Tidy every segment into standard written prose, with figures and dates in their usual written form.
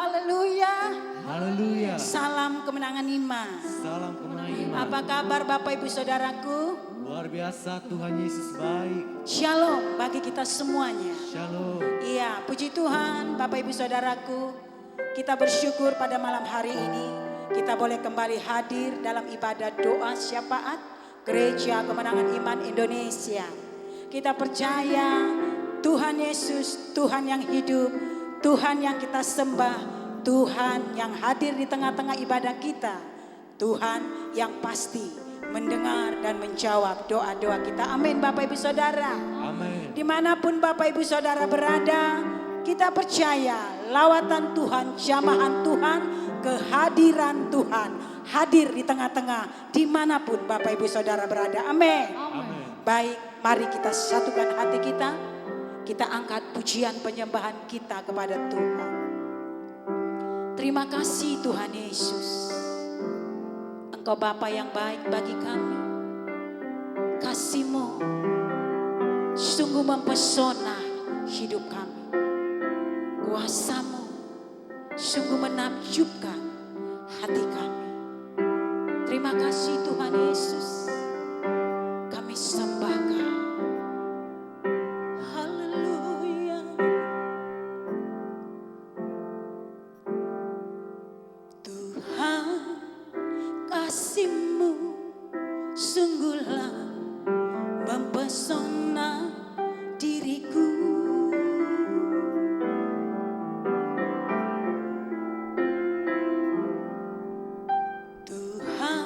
Haleluya. Haleluya. Salam kemenangan iman. Salam kemenangan iman. Apa kabar Bapak Ibu Saudaraku? Luar biasa, Tuhan Yesus baik. Shalom bagi kita semuanya. Shalom. Iya, puji Tuhan Bapak Ibu Saudaraku. Kita bersyukur pada malam hari ini. Kita boleh kembali hadir dalam ibadah doa syafaat Gereja Kemenangan Iman Indonesia. Kita percaya Tuhan Yesus, Tuhan yang hidup, Tuhan yang kita sembah, Tuhan yang hadir di tengah-tengah ibadah kita. Tuhan yang pasti mendengar dan menjawab doa-doa kita. Amin Bapak Ibu Saudara. Amin. Dimanapun Bapak Ibu Saudara berada, kita percaya lawatan Tuhan, jamahan Tuhan, kehadiran Tuhan hadir di tengah-tengah dimanapun Bapak Ibu Saudara berada. Amin. Baik, mari kita satukan hati kita. Kita angkat pujian penyembahan kita kepada Tuhan. Terima kasih Tuhan Yesus. Engkau Bapa yang baik bagi kami. Kasih-Mu sungguh mempesona hidup kami. Kuasa-Mu sungguh menakjubkan hati kami. Terima kasih Tuhan Yesus. Kami sembah Kau. Haleluya. Tuhan, kasih-Mu sungguhlah mempesona diriku. Tuhan,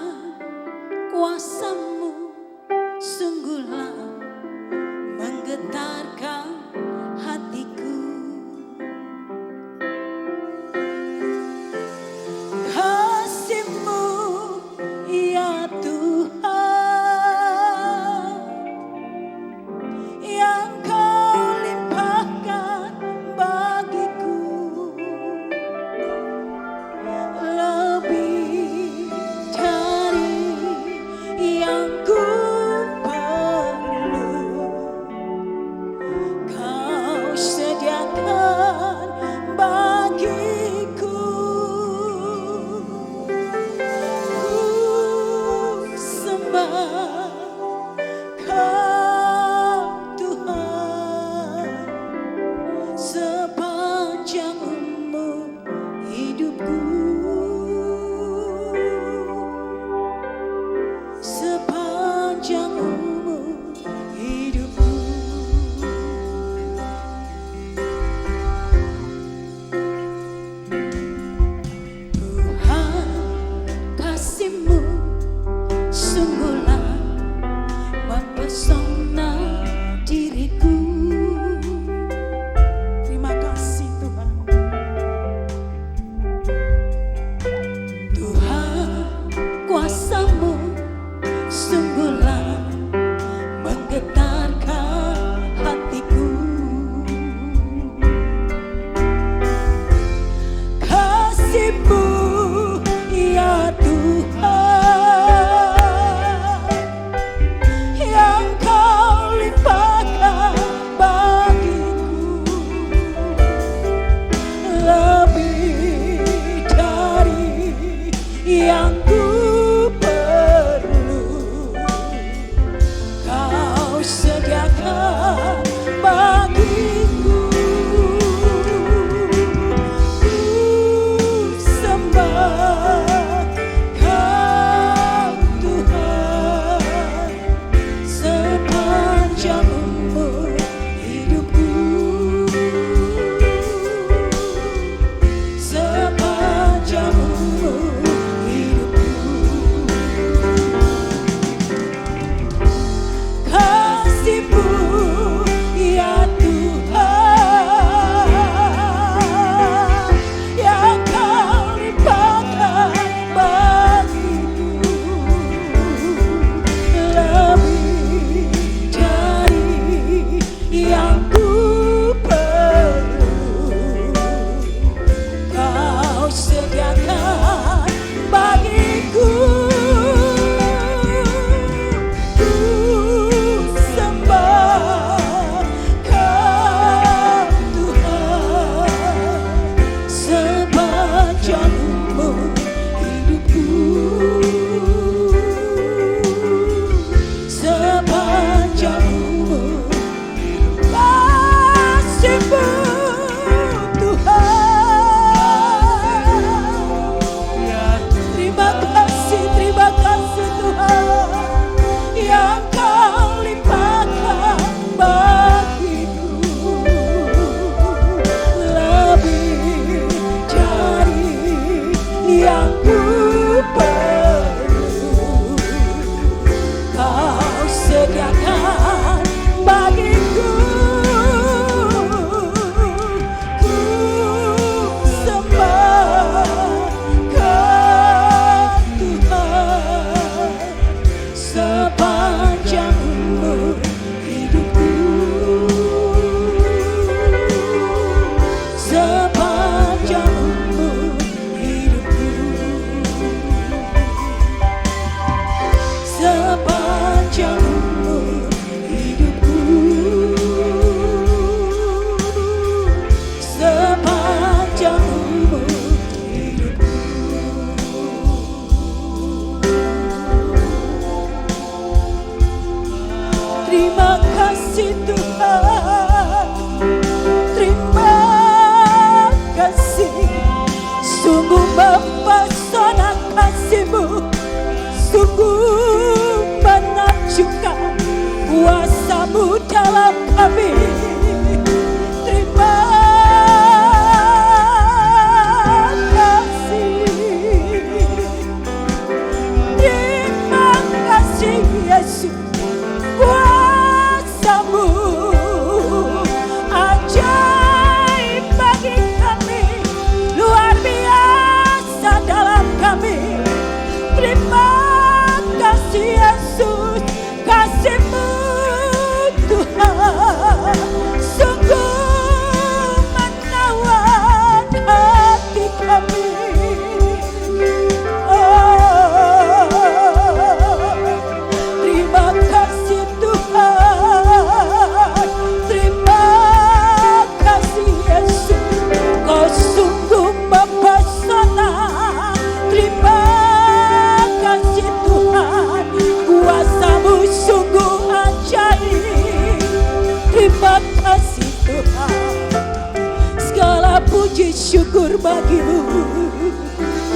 syukur bagimu.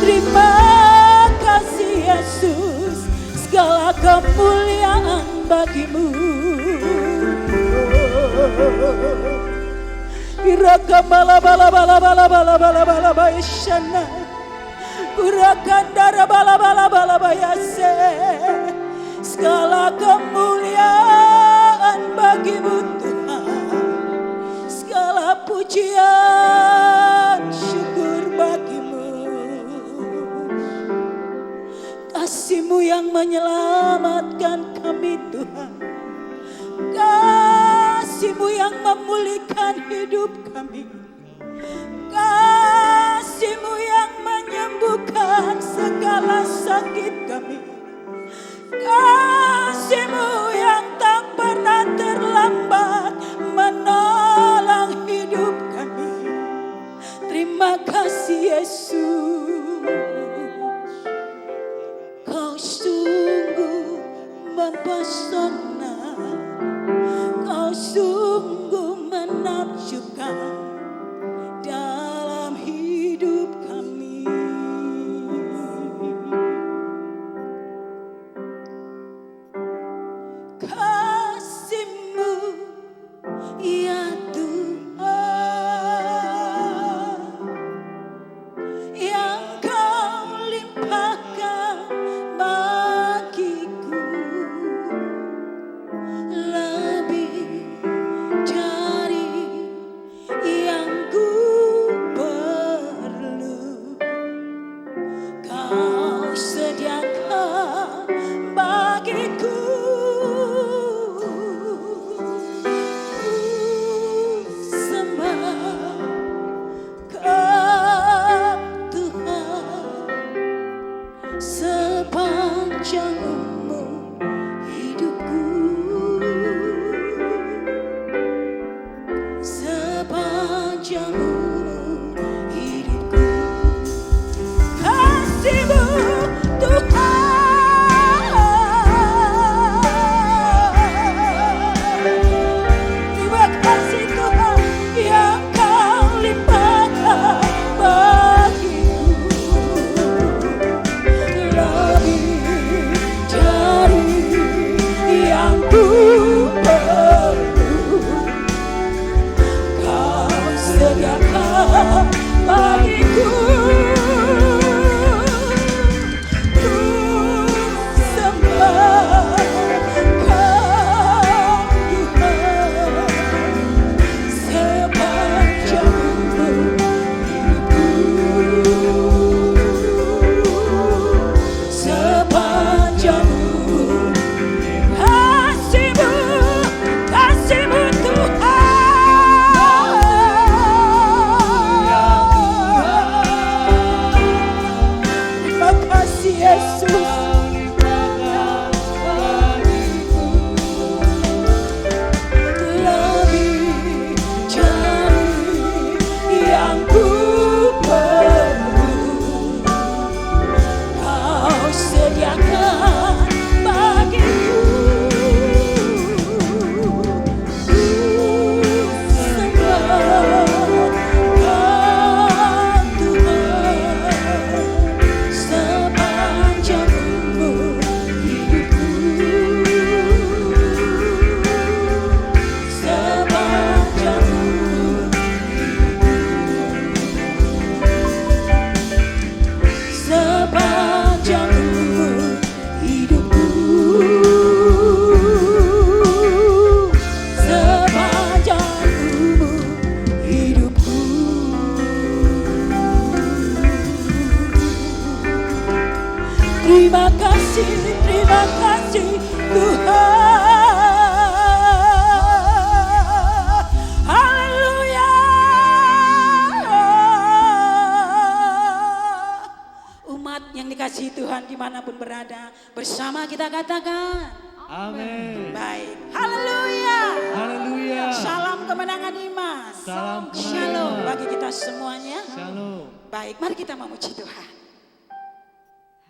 Terima kasih Yesus, segala kemuliaan bagimu. Iraka bala bala bala bala bala bala bala bayashana. Kurakandara bala bala bala bayase. Segala kemuliaan bagimu Tuhan, segala pujian syukur bagimu. Kasih-Mu yang menyelamatkan kami Tuhan, kasih-Mu yang memulihkan hidup kami, kasih-Mu yang menyembuhkan segala sakit kami, kasih-Mu yang tak pernah terlambat menolong hidup kami. Terima kasih Yesus, Kau sungguh mempesona, Kau sungguh menakjubkan dalam hidup kami. Kasih-Mu ya Tuhan, yang Kau limpahkan bagiku, lebih dari yang ku perlu. Kau sediakan bagiku. Sepanjang umur hidupku, sepanjang umur hidupku, kasih-Mu Tuhan. Terima kasih Tuhan yang Kau limpahkan bagiku, lebih dari yang ku perlu. Kau sediakan bagiku. Ku sembah Kau Tuhan, sepanjang umur hidupku, sepanjang umur. Kasih-Mu, kasih-Mu Tuhan. Terima kasih Yesus. Lebih dari yang ku perlu, Kau sediakan bagiku. Ku sembah Kau Tuhan, sepanjang umur hidupku, sepanjang umur hidupku, sepanjang umur hidupku, sepanjang umur hidupku. Terima kasih Tuhan. Haleluya. Umat yang dikasihi Tuhan dimanapun berada, bersama kita katakan Amin. baik. Haleluya. Haleluya. Salam kemenangan iman. Salam kemenangan Shalom iman. bagi kita semuanya. Shalom. Baik, mari kita memuji Tuhan.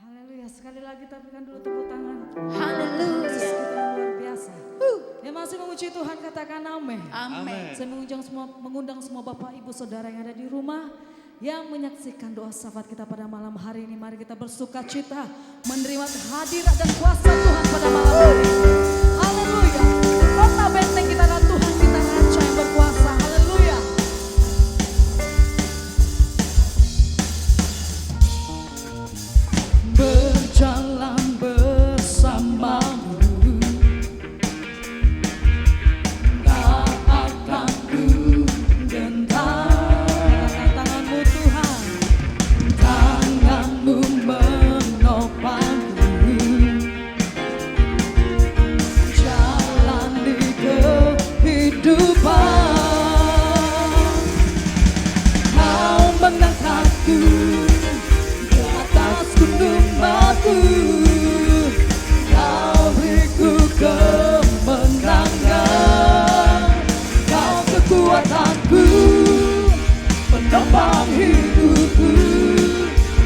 Haleluya, sekali lagi kita berikan dulu tepuk tangan. Haleluya. Yesus kita yang luar biasa. Yang masih memuji Tuhan katakan amin. Amin. Saya mengundang semua Bapak Ibu Saudara yang ada di rumah, yang menyaksikan doa syafaat kita pada malam hari ini. Mari kita bersuka cita menerima hadirat dan kuasa Tuhan pada malam hari ini. Haleluya. Kota benteng kita adalah Tuhan kita raja yang berkuasa. Haleluya. Berjalan bersamamu, tak akan ku gentar. Tanganmu Tuhan, tanganmu menopangku, jalan di kehidupan. Kau mengangkatku ke atas gunung batu, kau beriku kemenangan. Kau kekuatanku, penopang hidupku,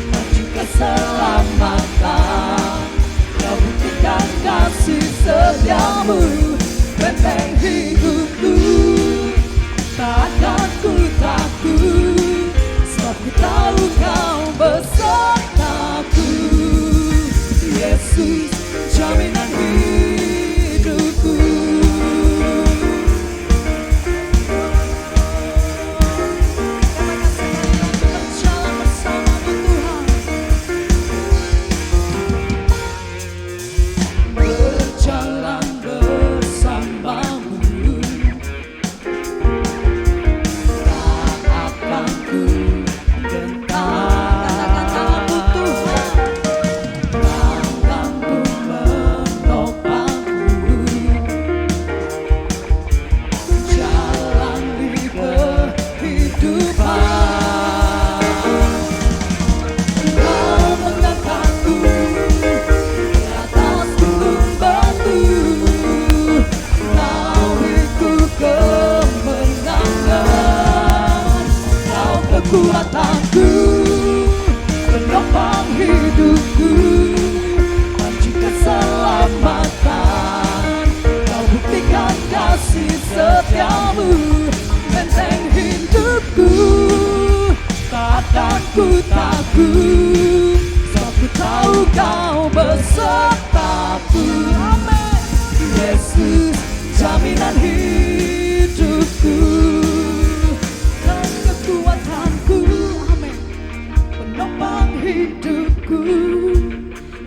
maju keselamatan. Kau buktikan kasih setiamu, benteng hidupku. Tak akan ku takut, sebab ku tahu kau besertaku. Yesus, jaminan hidupku. Berjalan bersamamu Tuhan, berjalan bersamamu, tak akan ku gentar. Katakan tanganmu Tuhan, tanganmu menopangku, jalan di kehidupan. Kau mengangkatku ke atas gunung batu, kau beriku kemenangan. Kau kekuatanku, penopang hidupku, maju keselamatan. Kau buktikan kasih setiamu, benteng hidupku. Tak akan ku takut, sebab ku tahu kau besertaku. Amin. Yesus, jaminan hidupku, kau kekuatanku. Amin. Penopang hidupku,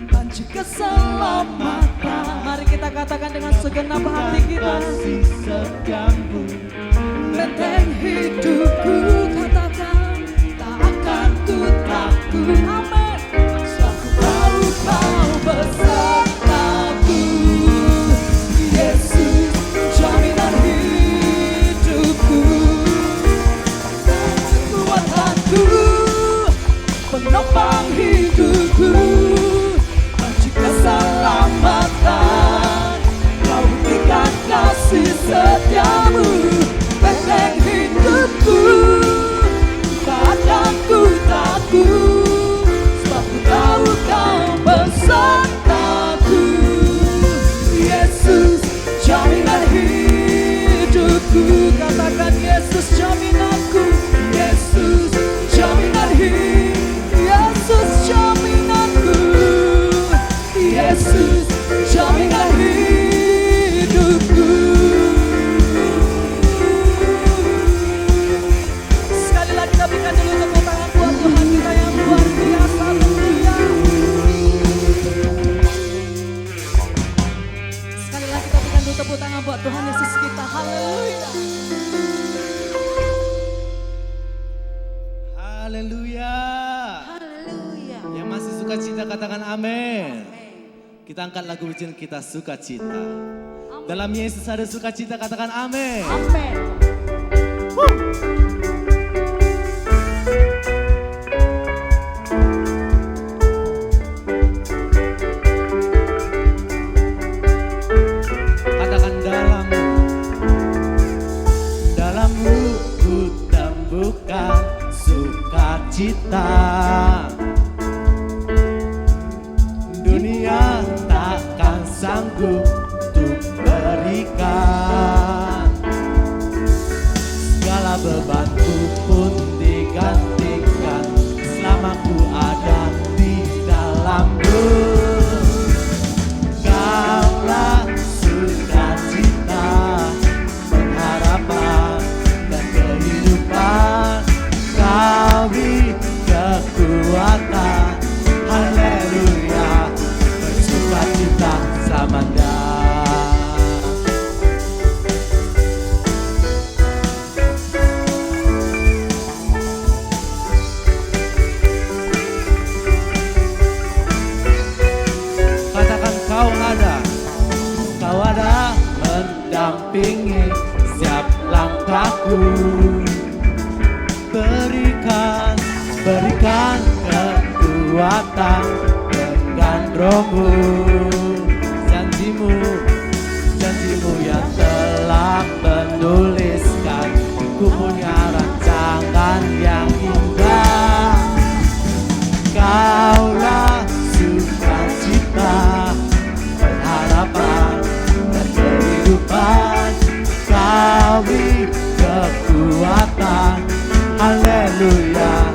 maju keselamatan. Mari kita katakan dengan segenap hati kita, Kasih setiamu, benteng hidupku. Katakan, tak akan ku takut. Amin. Sebab ku tahu kau besertaku. Yesus, jaminan hidupku, kekuatanku, penopang hidupku, maju keselamatan. Kau buktikan kasih setiamu, benteng hidupku. Tak akan ku takut, sebab ku tahu kau besertaku. Yesus, jaminan hidupku. Katakan Yesus jaminanku. Yesus jaminan hidupku. Yesus jaminanku. Yesus jaminan hidupku. Sekali lagi kita berikan dulu tepuk tangan buat Tuhan kita yang luar biasa. Haleluya. Sekali lagi kita berikan dulu tepuk tangan buat Tuhan Yesus kita. Haleluya. haleluya. Haleluya. Yang masih suka cita katakan amin. Kita angkat lagu kecil kita sukacita. Dalam Yesus ada sukacita katakan amin. Amin. Katakan dalammu ku temukan sukacita. Dunia takkan sanggup untuk berikan. Segala bebanku pun digantikan Berikan kekuatan dengan rohmu. Janjimu yang telah menuliskan, ku punya rancangan yang indah. Kaulah sukacita, pengharapan dan kehidupan. Kau beri kekuatan, haleluya.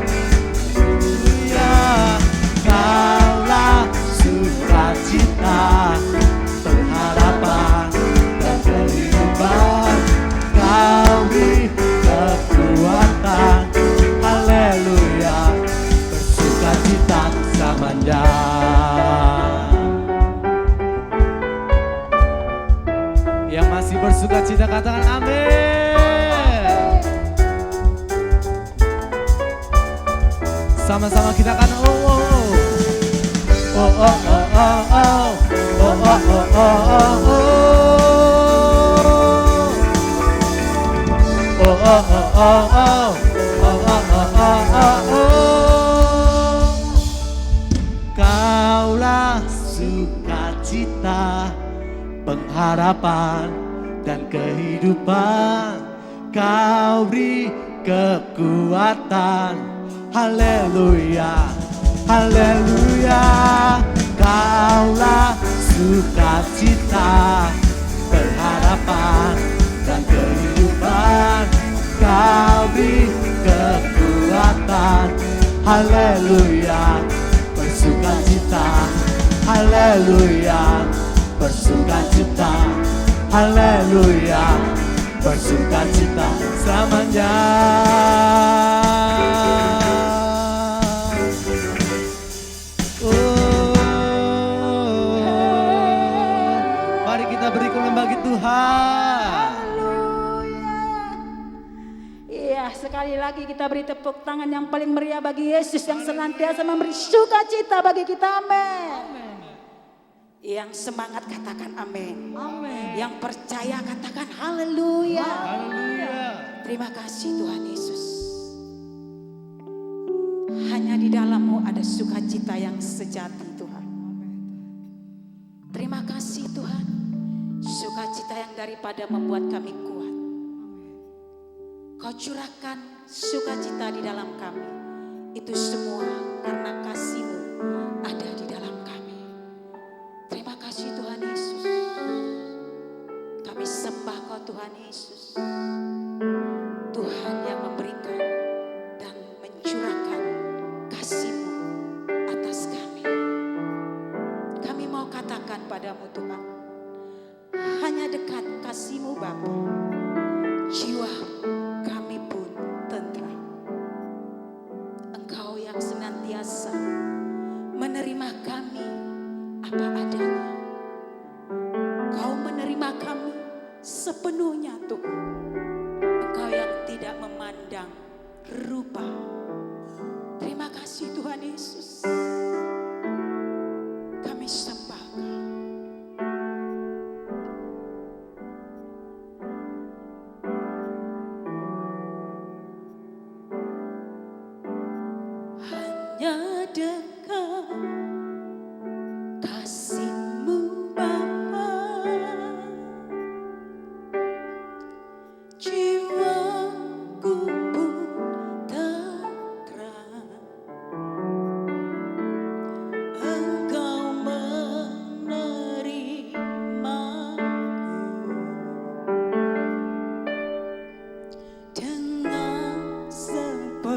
Kaulah sukacita, pengharapan dan kehidupan. Kau beri kekuatan, haleluya. Bersukacita selamanya. Yang masih bersukacita katakan amin. Sama-sama kita akan oh oh oh oh oh oh oh oh oh oh. Kaulah sukacita, pengharapan dan kehidupan. Kau beri kekuatan, haleluya, haleluya. Kaulah sukacita, pengharapan dan kehidupan. Kau beri kekuatan, haleluya. Bersukacita, haleluya. Bersukacita, haleluya. Bersukacita selamanya. Mari kita beri kemuliaan bagi Tuhan. Iya, sekali lagi kita beri tepuk tangan yang paling meriah bagi Yesus yang senantiasa memberi sukacita bagi kita. Amin. Yang semangat katakan amin. Yang percaya katakan haleluya. Terima kasih Tuhan Yesus. Hanya di dalam-Mu ada sukacita yang sejati Tuhan. Terima kasih Tuhan. Sukacita yang daripada membuat kami kuat. Kau curahkan sukacita di dalam kami. Itu semua karena kasih-Mu ada di dalam kami. Terima kasih Tuhan Yesus. Kami sembah Kau Tuhan Yesus. Tuhan yang memberikan dan mencurahkan kasih-Mu atas kami. Kami mau katakan padamu Tuhan, hanya dekat kasih-Mu Bapa, jiwa kami pun tentram. Engkau yang senantiasa menerima kami apa adanya. Kau menerima kami sepenuhnya Tuhan. Engkau yang tidak memandang rupa. Terima kasih Tuhan Yesus. Kami sembah Kau. Hanya dekat kasih-Mu Bapa, jiwaku pun tentram. Engkau menerimaku dengan sepenuhnya.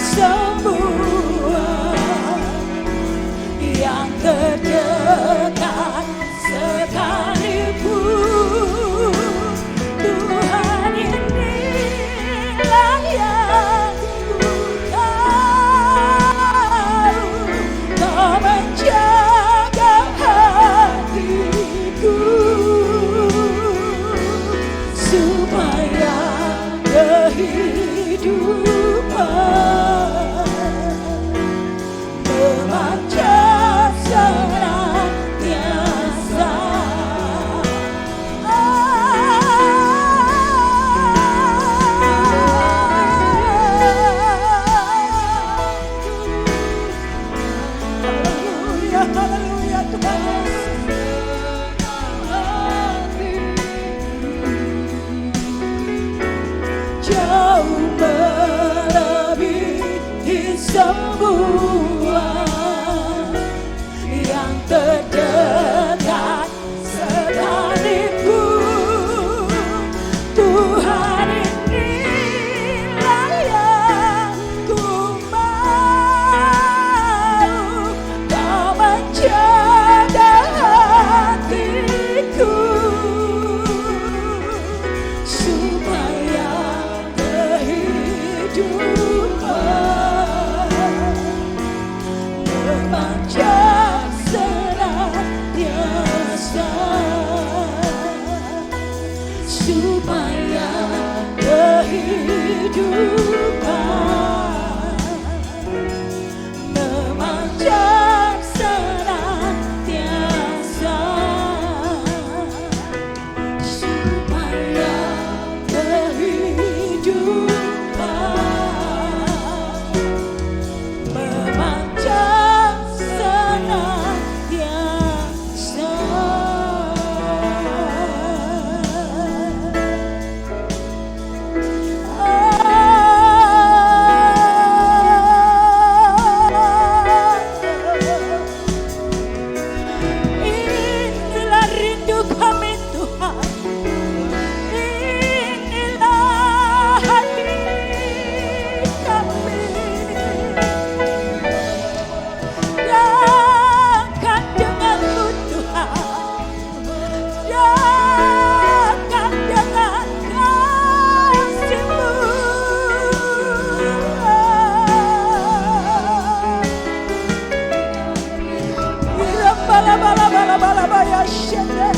semua yang terdekat sekalipun. Tuhan inilah yang ku tahu, Kau menjaga hatiku supaya kehidupan memancar senantiasa. Haleluya, haleluya Tuhan Yesus. Jauh melebihi semua yang terdekat sekalipun. Tuhan inilah yang ku mau, Kau menjaga hatiku supaya kehidupan memancar senantiasa, supaya kehidupan memancar senantiasa, supaya kehidupan memancar senantiasa. Inilah rindu kami Tuhan, inilah hati kami. Dekat denganmu Tuhan, dekat dengan kasih-Mu. Bala-bala-bala-bala-bala shende,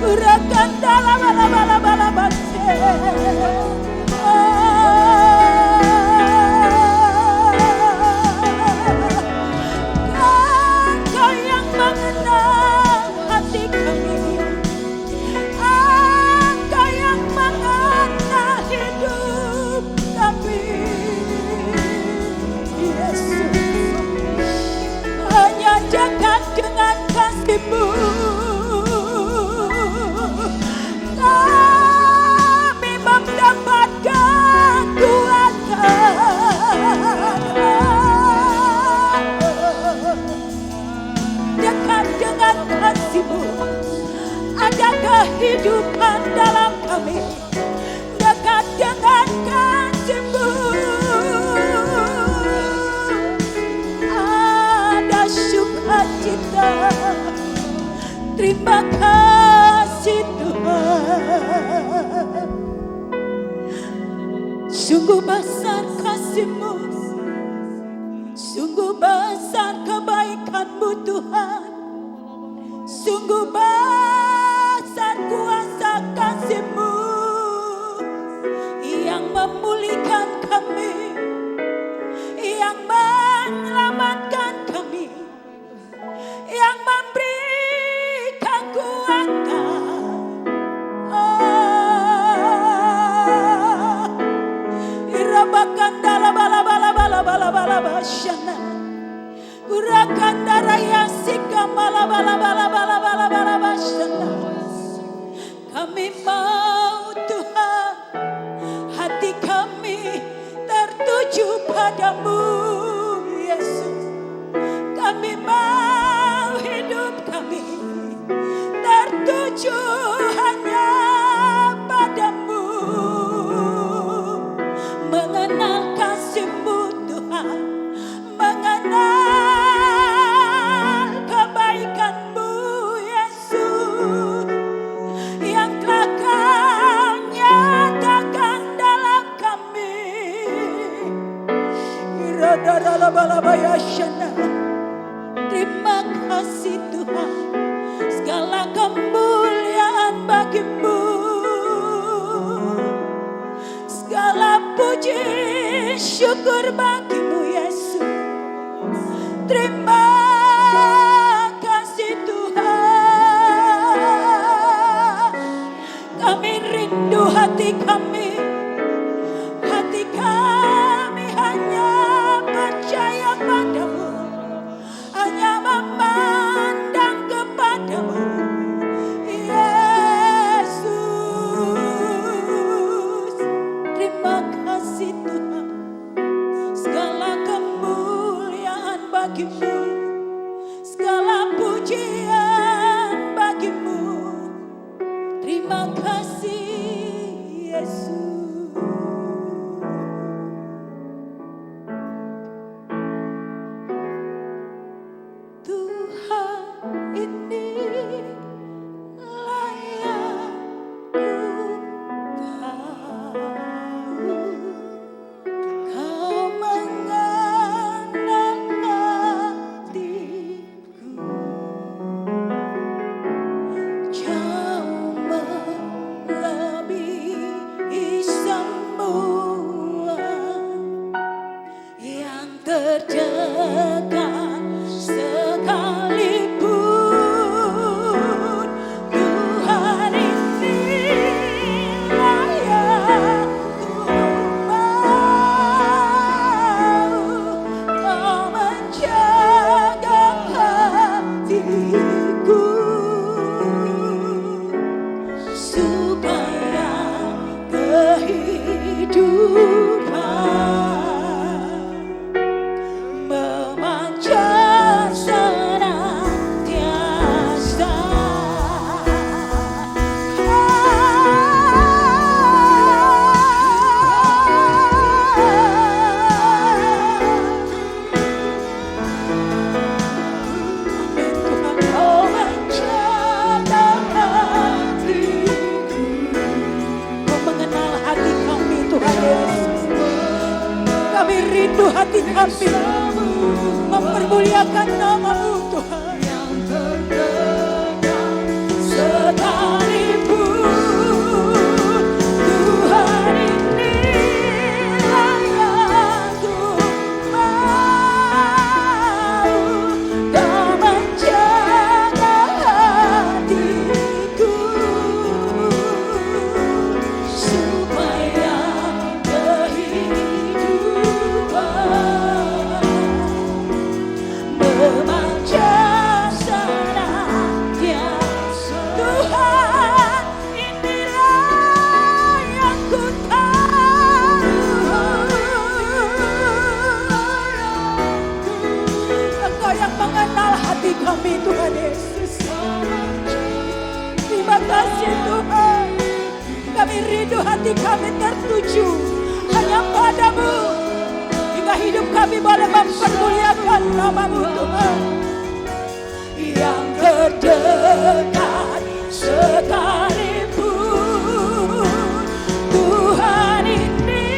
urakandala-bala-bala-bala-bala Engkau yang mengenal hati kami, Engkau yang mengenal hidup kami, Yesus. Hanya dekat dengan kasih-Mu kami mendapatkan kekuatan. Dekat dengan kasih-Mu ada kehidupan dalam kami. Dekat dengan kasih-Mu ada sukacita. Terima kasih Tuhan. Sungguh besar kasih-Mu, sungguh besar kebaikan-Mu Tuhan, sungguh besar kuasa kasih-Mu yang memulihkan kami, yang menyelamatkan kami, yang memberikan kuatan. Irabakandala bala-bala-bala-bala-bala basyana, urakandara yasika bala-bala-bala-bala-bala basyana. Kami mau Tuhan, hati kami tertuju padamu Yesus. Kami mau hidup kami tertuju hanya padamu, mengenal kasih-Mu Terima kasih Tuhan, segala kemuliaan bagimu, segala puji syukur bagimu Yesus. Terima kasih Tuhan, kami rindu hati kami hanya percaya padamu, hanya memandang kepadamu Yesus. Terima kasih Tuhan, segala kemuliaan bagimu, segala pujian bagimu. Terima kasih Yesus. Tuhan ini layak ku tahu, Kau mengenal hatiku, jauh melebihi semua yang terdekat sekalipun. Tuhan ini layak ku mau, Kau menjaga hatiku supaya kehidupan memancar senantiasa. Tuhan, Kau menjaga hatiku, Kau mengenal hati kami Tuhan Yesus. Kami rindu hati kami mempermuliakan nama-Mu Tuhan. Sekalipun Tuhan ini layak ku mau, Kau menjaga hatiku supaya kehidupan memancar senantiasa. Tuhan inilah yang ku tahu, Engkau yang mengenal hati kami Tuhan Yesus. Terima kasih Tuhan, kami rindu hati kami tertuju hanya padamu, hingga hidup kami boleh mempermuliakan nama-Mu Tuhan. Yang terdekat sekalipun, Tuhan ini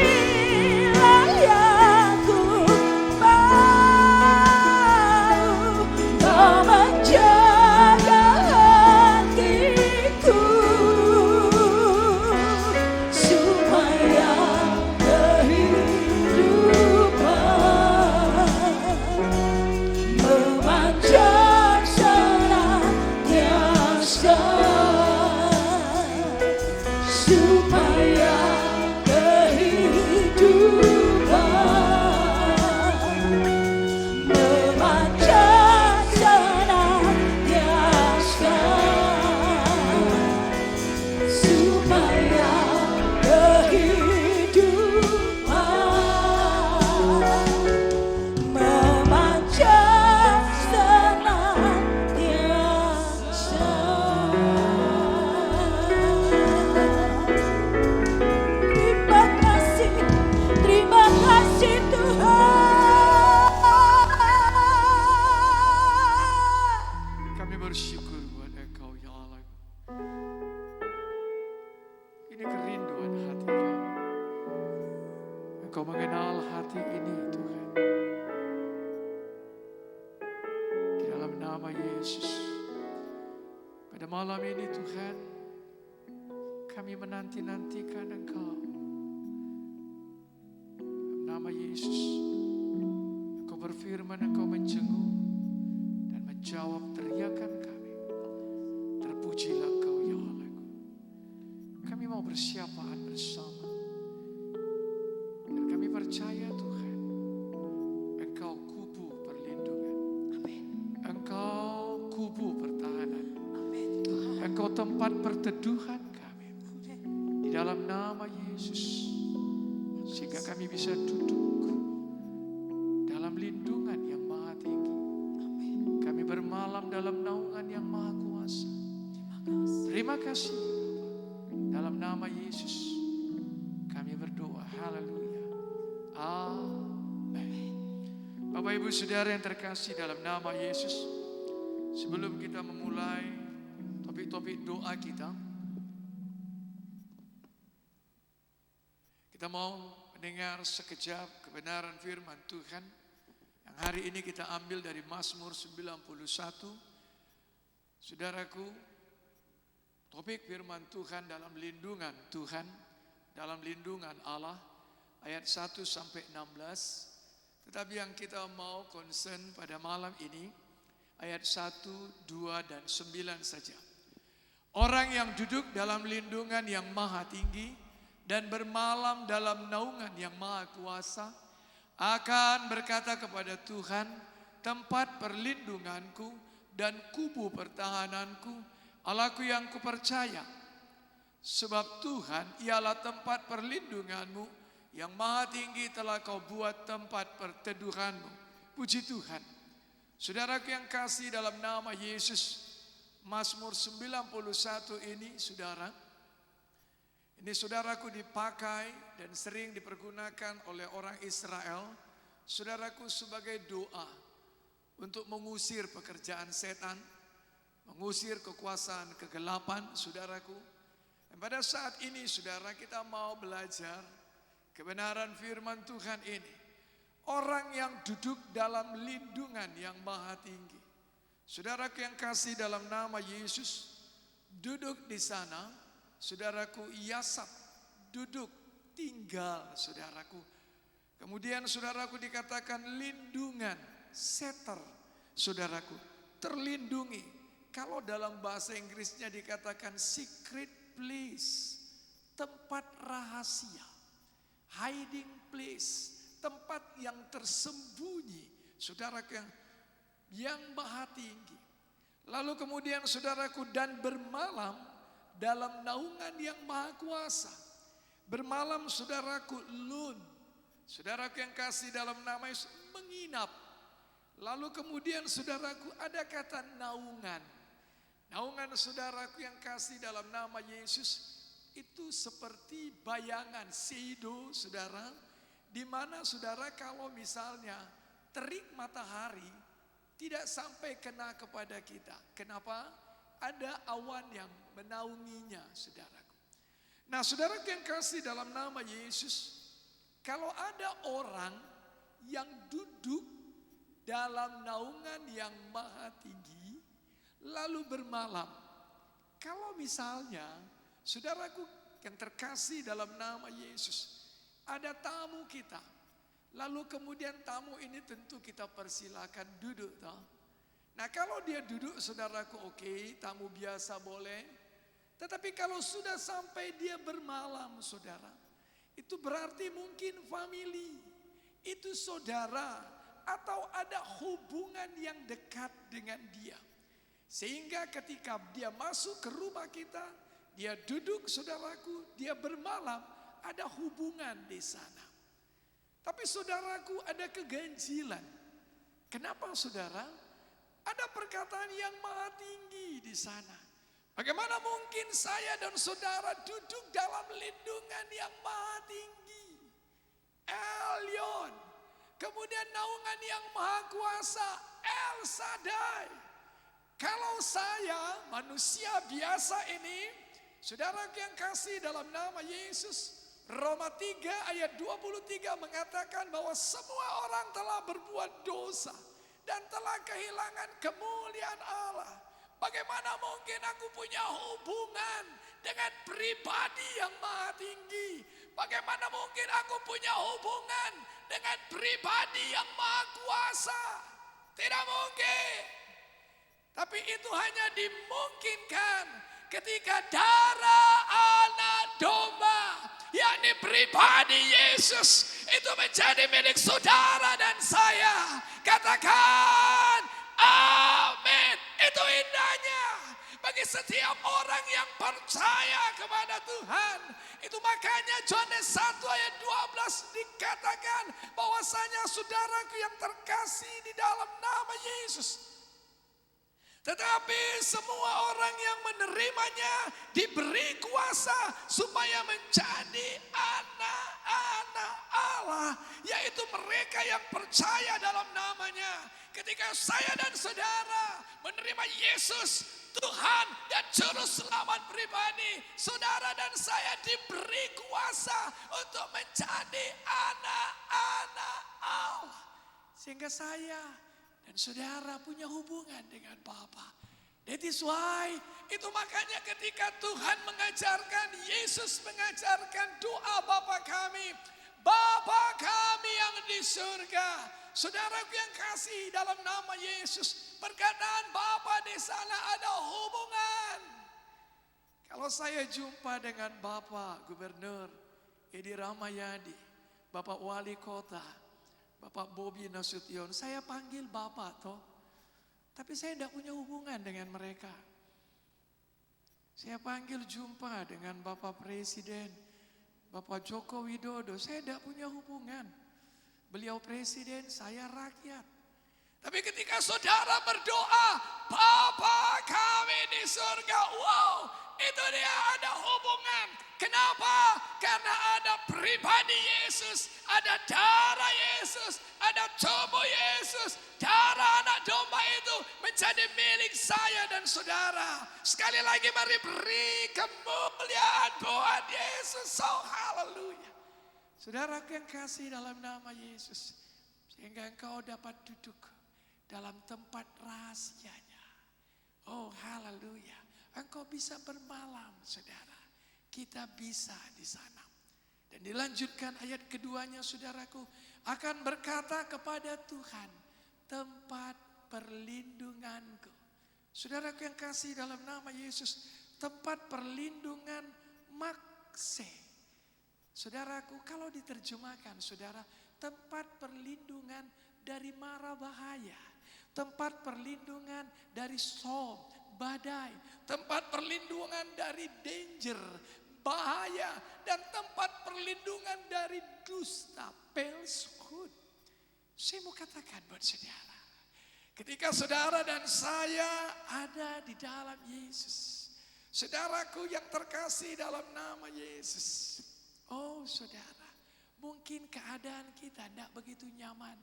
layak ku mau, Kau menjaga hatiku supaya kehidupan memancar senantiasa. Pada malam ini Tuhan, kami menanti-nantikan Engkau. Nama Yesus, Engkau berfirman, Engkau menjenguk dan menjawab teriakan kami. Terpujilah Engkau ya Allahku. Kami mau bersyafat bersama. Dan kami percaya Tuhan, Engkau kubu perlindungan. Amin. Engkau kubu pertahanan. Amin Tuhan. Engkau tempat perteduhan kami. Di dalam nama Yesus. Sehingga kami bisa duduk dalam lindungan yang maha tinggi. Amin. Kami bermalam dalam naungan yang maha kuasa. Terima kasih Bapa. Dalam nama Yesus kami berdoa. Haleluya. Amin. Bapak Ibu Saudara yang terkasih dalam nama Yesus. Sebelum kita memulai topik-topik doa kita mau mendengar sekejap kebenaran firman Tuhan yang hari ini kita ambil dari Mazmur 91. Saudaraku, topik firman Tuhan dalam lindungan Tuhan, dalam lindungan Allah, ayat 1 sampai 16. Tetapi yang kita mau concern pada malam ini, ayat 1, 2, dan 9 saja. Orang yang duduk dalam lindungan yang maha tinggi dan bermalam dalam naungan yang maha kuasa akan berkata kepada Tuhan, tempat perlindunganku dan kubu pertahananku, Allahku yang kupercaya. Sebab Tuhan ialah tempat perlindunganmu, yang maha tinggi telah kau buat tempat perteduhanmu. Puji Tuhan. Saudaraku yang kasih dalam nama Yesus, Mazmur 91 ini saudara, ini saudaraku dipakai dan sering dipergunakan oleh orang Israel, saudaraku, sebagai doa untuk mengusir pekerjaan setan, mengusir kekuasaan kegelapan, saudaraku. Dan pada saat ini saudara, kita mau belajar kebenaran firman Tuhan ini. Orang yang duduk dalam lindungan yang maha tinggi. Saudaraku yang kasih dalam nama Yesus, duduk di sana. Saudaraku, yasab, duduk, tinggal, saudaraku. Kemudian saudaraku dikatakan lindungan, seter, saudaraku, terlindungi. Kalau dalam bahasa Inggrisnya dikatakan secret place, tempat rahasia, hiding place, tempat yang tersembunyi, saudaraku yang maha tinggi. Lalu kemudian saudaraku, dan bermalam dalam naungan yang maha kuasa. Bermalam saudaraku, lun, saudaraku yang kasih dalam nama Yesus, menginap. Lalu kemudian saudaraku ada kata naungan. Naungan saudaraku yang kasih dalam nama Yesus itu seperti bayangan shadow saudara, di mana saudara kalau misalnya terik matahari tidak sampai kena kepada kita. Kenapa? Ada awan yang menaunginya, saudaraku. Nah, saudaraku yang kasih dalam nama Yesus, kalau ada orang yang duduk dalam naungan yang maha tinggi, lalu bermalam. Kalau misalnya, saudaraku yang terkasih dalam nama Yesus, ada tamu kita. Lalu kemudian tamu ini tentu kita persilakan duduk, toh. Nah, kalau dia duduk saudaraku oke, tamu biasa boleh. Tetapi kalau sudah sampai dia bermalam saudara, itu berarti mungkin family, itu saudara, atau ada hubungan yang dekat dengan dia. Sehingga ketika dia masuk ke rumah kita, dia duduk saudaraku, dia bermalam, ada hubungan di sana. Tapi saudaraku ada keganjilan. Kenapa saudara? Ada perkataan yang maha tinggi di sana. Bagaimana mungkin saya dan saudara duduk dalam lindungan yang maha tinggi? Elyon. Kemudian naungan yang maha kuasa, El Shaddai. Kalau saya manusia biasa ini, saudara yang kasih dalam nama Yesus, Roma 3 ayat 23 mengatakan bahwa semua orang telah berbuat dosa dan telah kehilangan kemuliaan Allah. Bagaimana mungkin aku punya hubungan dengan pribadi yang maha tinggi? Bagaimana mungkin aku punya hubungan dengan pribadi yang maha kuasa? Tidak mungkin. Tapi itu hanya dimungkinkan ketika darah anak domba, yakni pribadi Yesus, itu menjadi milik saudara dan saya. Katakan amin. Itu indahnya bagi setiap orang yang percaya kepada Tuhan. Itu makanya Yohanes 1 ayat 12 dikatakan bahwasanya saudaraku yang terkasih di dalam nama Yesus. Tetapi semua orang yang menerimanya diberi kuasa supaya menjadi anak-anak Allah. Yaitu mereka yang percaya dalam namanya. Ketika saya dan saudara menerima Yesus, Tuhan dan Juru Selamat pribadi, saudara dan saya diberi kuasa untuk menjadi anak-anak Allah. Sehingga saya dan saudara punya hubungan dengan Bapa. That is why, itu makanya ketika Tuhan mengajarkan, Yesus mengajarkan doa Bapa kami. Bapa kami yang di surga. Saudaraku yang kasih dalam nama Yesus. Perkataan Bapa di sana ada hubungan. Kalau saya jumpa dengan Bapak Gubernur Edi Rahmayadi, Bapak Wali Kota, Bapak Bobi Nasution, saya panggil Bapak toh. Tapi saya tidak punya hubungan dengan mereka. Saya panggil jumpa dengan Bapak Presiden, Bapak Joko Widodo, saya tidak punya hubungan. Beliau presiden, saya rakyat. Tapi ketika saudara berdoa, Bapa kami di surga, wow, itu dia ada hubungan. Kenapa? Karena ada pribadi Yesus, ada darah Yesus, ada tubuh Yesus. Darah anak domba itu menjadi milik saya dan saudara. Sekali lagi mari beri kemuliaan buat Yesus. So haleluya. Saudara yang kasih dalam nama Yesus. Sehingga engkau dapat duduk dalam tempat rahasianya. Oh haleluya. Engkau bisa bermalam saudara. Kita bisa di sana. Dan dilanjutkan ayat keduanya saudaraku. Akan berkata kepada Tuhan, tempat perlindunganku. Saudaraku yang kasih dalam nama Yesus. Tempat perlindungan makse. Saudaraku, kalau diterjemahkan, saudara, tempat perlindungan dari mara bahaya, tempat perlindungan dari storm, badai, tempat perlindungan dari danger, bahaya, dan tempat perlindungan dari dusta, falsehood. Saya mau katakan buat saudara, ketika saudara dan saya ada di dalam Yesus, saudaraku yang terkasih dalam nama Yesus. Oh saudara, mungkin keadaan kita tidak begitu nyaman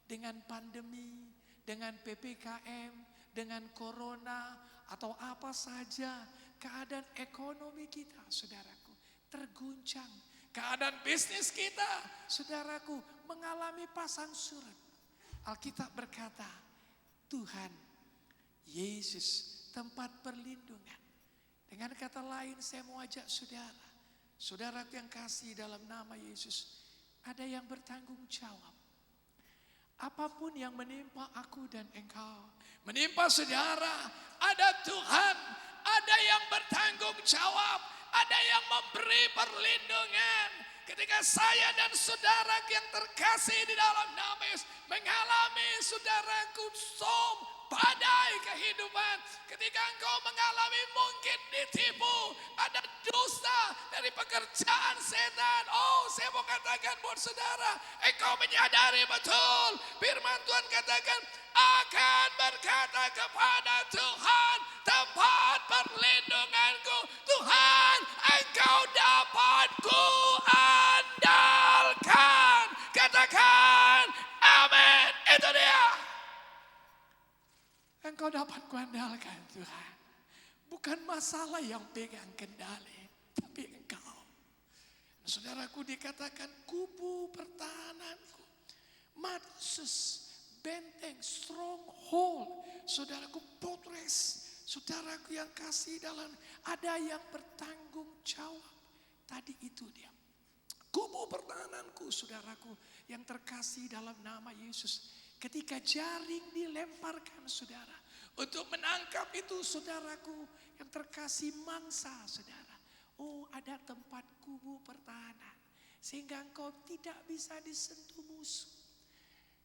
dengan pandemi, dengan PPKM, dengan corona, atau apa saja. Keadaan ekonomi kita, saudaraku, terguncang. Keadaan bisnis kita, saudaraku, mengalami pasang surut. Alkitab berkata, Tuhan, Yesus, tempat perlindungan. Dengan kata lain, saya mau ajak saudara. Saudaraku yang kasih dalam nama Yesus, ada yang bertanggung jawab. Apapun yang menimpa aku dan engkau, menimpa saudara, ada Tuhan, ada yang bertanggung jawab, ada yang memberi perlindungan. Ketika saya dan saudara yang terkasih di dalam nama Yesus mengalami saudaraku badai kehidupan. Ketika engkau mengalami mungkin ditipu, ada dusta dari pekerjaan setan. Oh, saya mau katakan buat saudara, engkau menyadari betul firman Tuhan katakan akan berkata kepada Tuhan, tempat perlindunganku, Tuhan, engkau dapat ku andalkan. Katakan amin. Itu dia. Engkau dapat kuandalkan Tuhan. Bukan masalah yang pegang kendali, tapi engkau. Saudaraku, dikatakan kubu pertahananku, matsus, benteng, stronghold. Saudaraku, fortress, Saudaraku yang kasih dalam, ada yang bertanggung jawab. Tadi itu dia. Kubu pertahananku, saudaraku yang terkasih dalam nama Yesus. Ketika jaring dilemparkan, saudara, untuk menangkap itu, saudaraku yang terkasih mangsa, saudara. Oh, ada tempat kubu pertahanan, sehingga engkau tidak bisa disentuh musuh.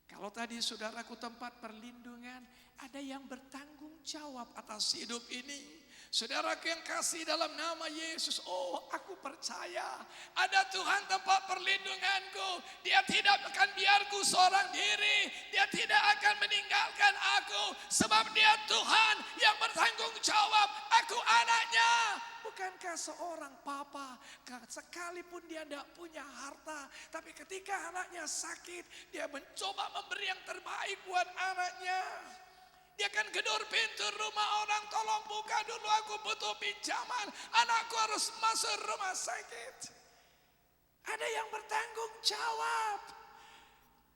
Kalau tadi saudaraku tempat perlindungan, ada yang bertanggung jawab atas hidup ini. Saudaraku yang kasih dalam nama Yesus, oh aku percaya ada Tuhan tempat perlindunganku. Dia tidak akan biarku seorang diri. Dia tidak akan meninggalkan aku. Sebab dia Tuhan yang bertanggung jawab. Aku anaknya. Bukankah seorang papa, sekalipun dia tidak punya harta, tapi ketika anaknya sakit, dia mencoba memberi yang terbaik buat anaknya. Dia akan gedor pintu rumah orang, tolong buka dulu, aku butuh pinjaman. Anakku harus masuk rumah sakit. Ada yang bertanggung jawab.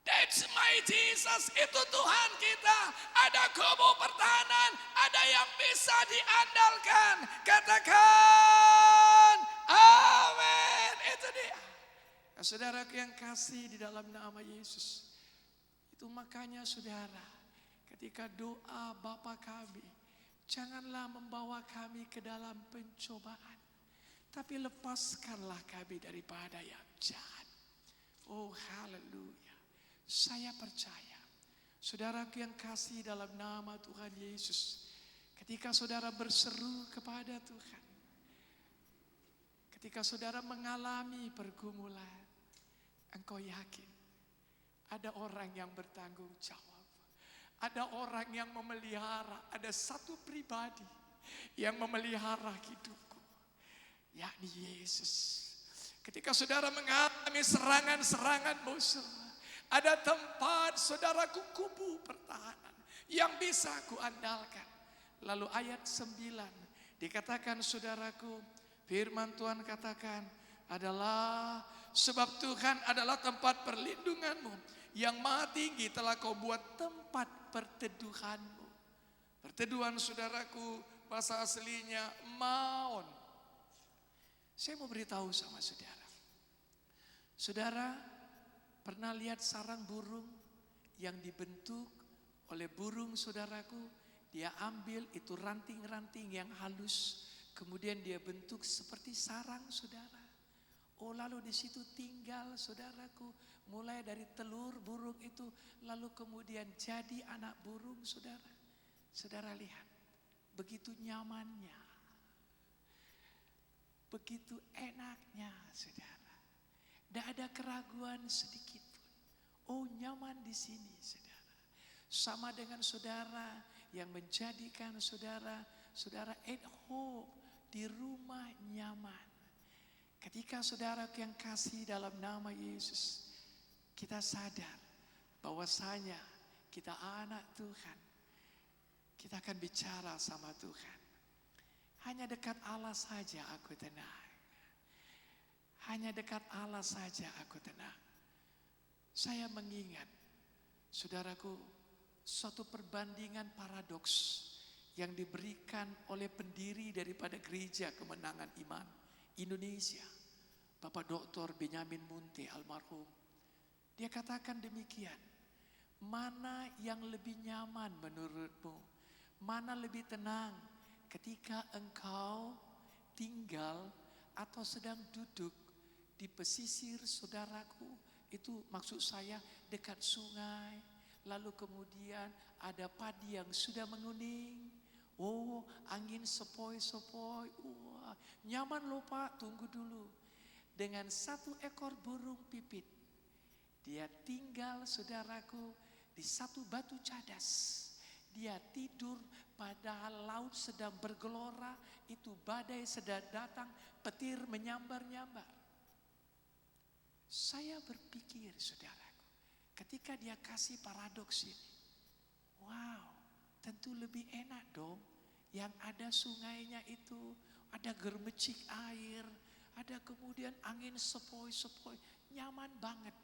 That's my Jesus, itu Tuhan kita. Ada kubu pertahanan, ada yang bisa diandalkan. Katakan amin. Itu dia. Nah, saudaraku yang kasih di dalam nama Yesus. Itu makanya saudara, ketika doa Bapa kami, janganlah membawa kami ke dalam pencobaan, tapi lepaskanlah kami daripada yang jahat. Oh haleluya. Saya percaya, saudaraku yang kasih dalam nama Tuhan Yesus, ketika saudara berseru kepada Tuhan, ketika saudara mengalami pergumulan, engkau yakin ada orang yang bertanggung jawab. Ada orang yang memelihara, ada satu pribadi yang memelihara hidupku, yakni Yesus. Ketika saudara mengalami serangan-serangan musuh, ada tempat saudaraku kubu pertahanan yang bisa kuandalkan. Lalu ayat 9 dikatakan saudaraku, firman Tuhan katakan adalah sebab Tuhan adalah tempat perlindunganmu, yang maha tinggi telah kau buat tempat perteduhanmu. Perteduhan saudaraku bahasa aslinya maon. Saya mau beritahu sama saudara. Saudara pernah lihat sarang burung yang dibentuk oleh burung saudaraku? Dia ambil itu ranting-ranting yang halus, kemudian dia bentuk seperti sarang saudara. Oh lalu di situ tinggal saudaraku, mulai dari telur burung itu, lalu kemudian jadi anak burung saudara. Saudara lihat, begitu nyamannya, begitu enaknya saudara. Tidak ada keraguan sedikit pun. Oh nyaman di sini saudara. Sama dengan saudara yang menjadikan saudara at home, di rumah nyaman. Ketika saudara yang kasih dalam nama Yesus, kita sadar bahwasanya kita anak Tuhan. Kita akan bicara sama Tuhan. Hanya dekat Allah saja aku tenang. Hanya dekat Allah saja aku tenang. Saya mengingat, saudaraku, suatu perbandingan paradoks yang diberikan oleh pendiri daripada Gereja Kemenangan Iman Indonesia, Bapak Dr. Benyamin Munte almarhum. Dia katakan demikian, mana yang lebih nyaman menurutmu? Mana lebih tenang ketika engkau tinggal atau sedang duduk di pesisir saudaraku? Itu maksud saya dekat sungai, lalu kemudian ada padi yang sudah menguning. Oh, angin sepoi-sepoi. Wah, nyaman loh Pak, tunggu dulu. Dengan satu ekor burung pipit, dia tinggal saudaraku di satu batu cadas. Dia tidur padahal laut sedang bergelora, itu badai sedang datang, petir menyambar-nyambar. Saya berpikir saudaraku, ketika dia kasih paradoks ini, wow, tentu lebih enak dong. Yang ada sungainya itu, ada germecik air, ada kemudian angin sepoi-sepoi, nyaman banget.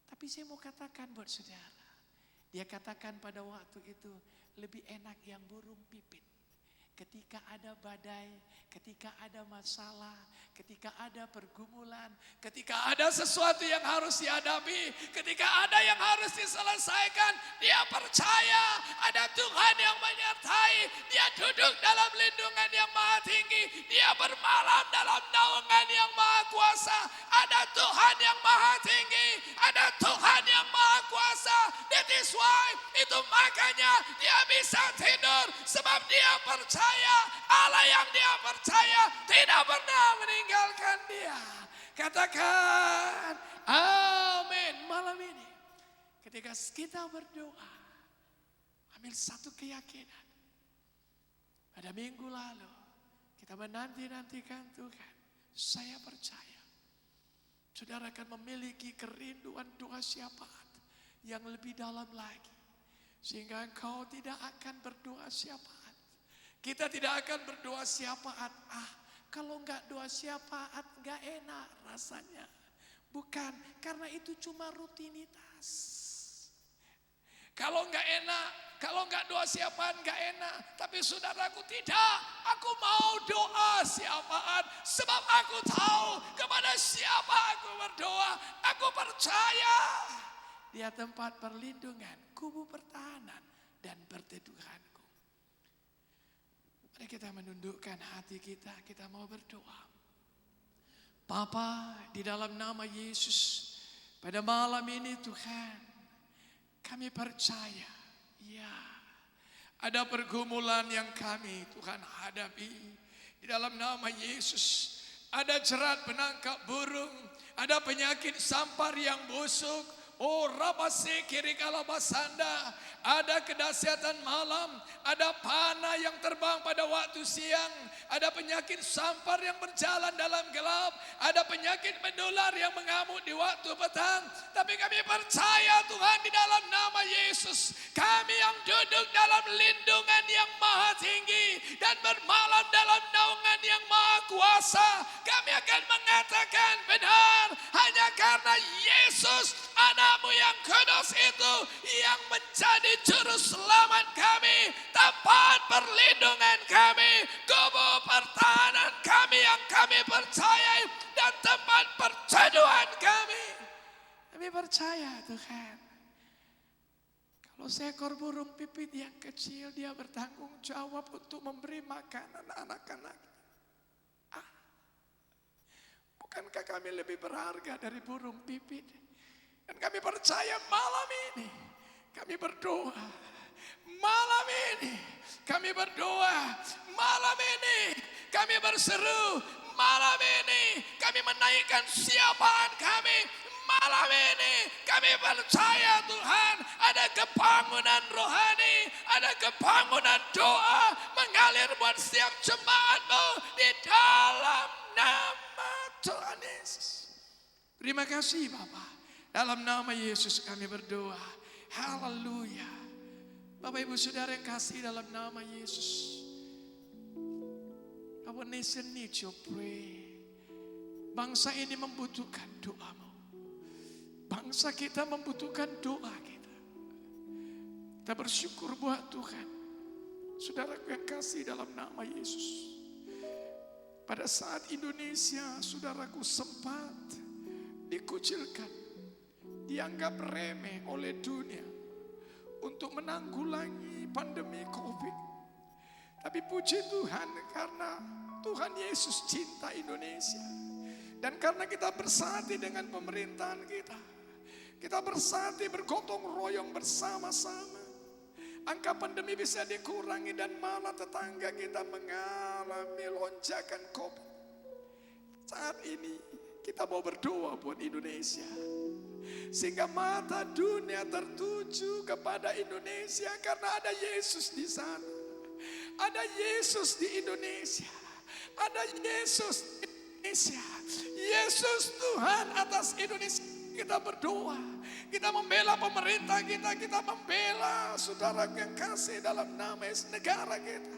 Tapi saya mau katakan buat saudara, dia katakan pada waktu itu lebih enak yang burung pipit. ketika ada badai, ketika ada masalah, ketika ada pergumulan, ketika ada sesuatu yang harus dihadapi, ketika ada yang harus diselesaikan, dia percaya ada Tuhan yang menyertai, dia duduk dalam lindungan yang maha tinggi, dia bermalam dalam naungan yang maha kuasa, ada Tuhan yang maha tinggi, ada Tuhan yang maha kuasa. That is why, itu makanya dia bisa tidur, sebab dia percaya Allah yang dia percaya tidak pernah meninggalkan dia. Katakan amin malam ini. Ketika kita berdoa, ambil satu keyakinan. Pada minggu lalu kita menanti-nantikan Tuhan. Saya percaya saudara akan memiliki kerinduan doa syafaat yang lebih dalam lagi. Sehingga engkau tidak akan berdoa syafaat. Kita tidak akan berdoa syafaat. Kalau enggak doa syafaat enggak enak rasanya. Bukan, karena itu cuma rutinitas. Kalau enggak enak, kalau enggak doa syafaat enggak enak. Tapi saudaraku tidak, aku mau doa syafaat. Sebab aku tahu kepada siapa aku berdoa. Aku percaya dia tempat perlindungan, kubu pertahanan dan perteduhanku. Mari kita menundukkan hati kita, kita mau berdoa. Bapa, di dalam nama Yesus, pada malam ini Tuhan, kami percaya, ya, ada pergumulan yang kami Tuhan hadapi. Di dalam nama Yesus, ada jerat penangkap burung, ada penyakit sampar yang busuk. Oh rabase kiri kalabasanda, ada kedahsyatan malam, ada panah yang terbang pada waktu siang, ada penyakit sampar yang berjalan dalam gelap, ada penyakit menular yang mengamuk di waktu petang. Tapi kami percaya Tuhan di dalam nama Yesus, kami yang duduk dalam lindungan yang maha tinggi dan bermalam dalam naungan yang maha kuasa, kami akan mengatakan benar, hanya karena Yesus anakmu yang kudus itu yang menjadi juru selamat kami, tempat perlindungan kami, kubu pertahanan kami yang kami percayai, dan tempat perteduhan kami. Kami percaya Tuhan, kalau seekor burung pipit yang kecil, dia bertanggung jawab untuk memberi makanan anak-anak. Bukankah kami lebih berharga dari burung pipit? Dan kami percaya malam ini kami berdoa. Malam ini kami berdoa. Malam ini kami berseru. Malam ini kami menaikkan siapaan kami. Malam ini kami percaya Tuhan, ada kebangunan rohani, ada kebangunan doa mengalir buat setiap jemaat-Mu di dalam nama Tuhan Yesus. Terima kasih Bapak. Dalam nama Yesus kami berdoa. Haleluya. Bapak Ibu Saudara yang kasih dalam nama Yesus. Our nation needs your prayer. Bangsa ini membutuhkan doa-Mu. Bangsa kita membutuhkan doa kita. Kita bersyukur buat Tuhan. Saudaraku yang kasih dalam nama Yesus. Pada saat Indonesia, saudaraku, sempat dikucilkan, dianggap remeh oleh dunia untuk menanggulangi pandemi COVID. Tapi puji Tuhan, karena Tuhan Yesus cinta Indonesia. Dan karena kita bersatu dengan pemerintahan kita, kita bersatu bergotong royong bersama-sama, angka pandemi bisa dikurangi dan malah tetangga kita mengalami lonjakan COVID. Saat ini kita mau berdoa buat Indonesia, sehingga mata dunia tertuju kepada Indonesia karena ada Yesus di sana. Ada Yesus di Indonesia. Ada Yesus di Indonesia. Yesus Tuhan atas Indonesia. Kita berdoa, kita membela pemerintah kita, kita membela saudara yang kasih dalam nama Yesus, negara kita,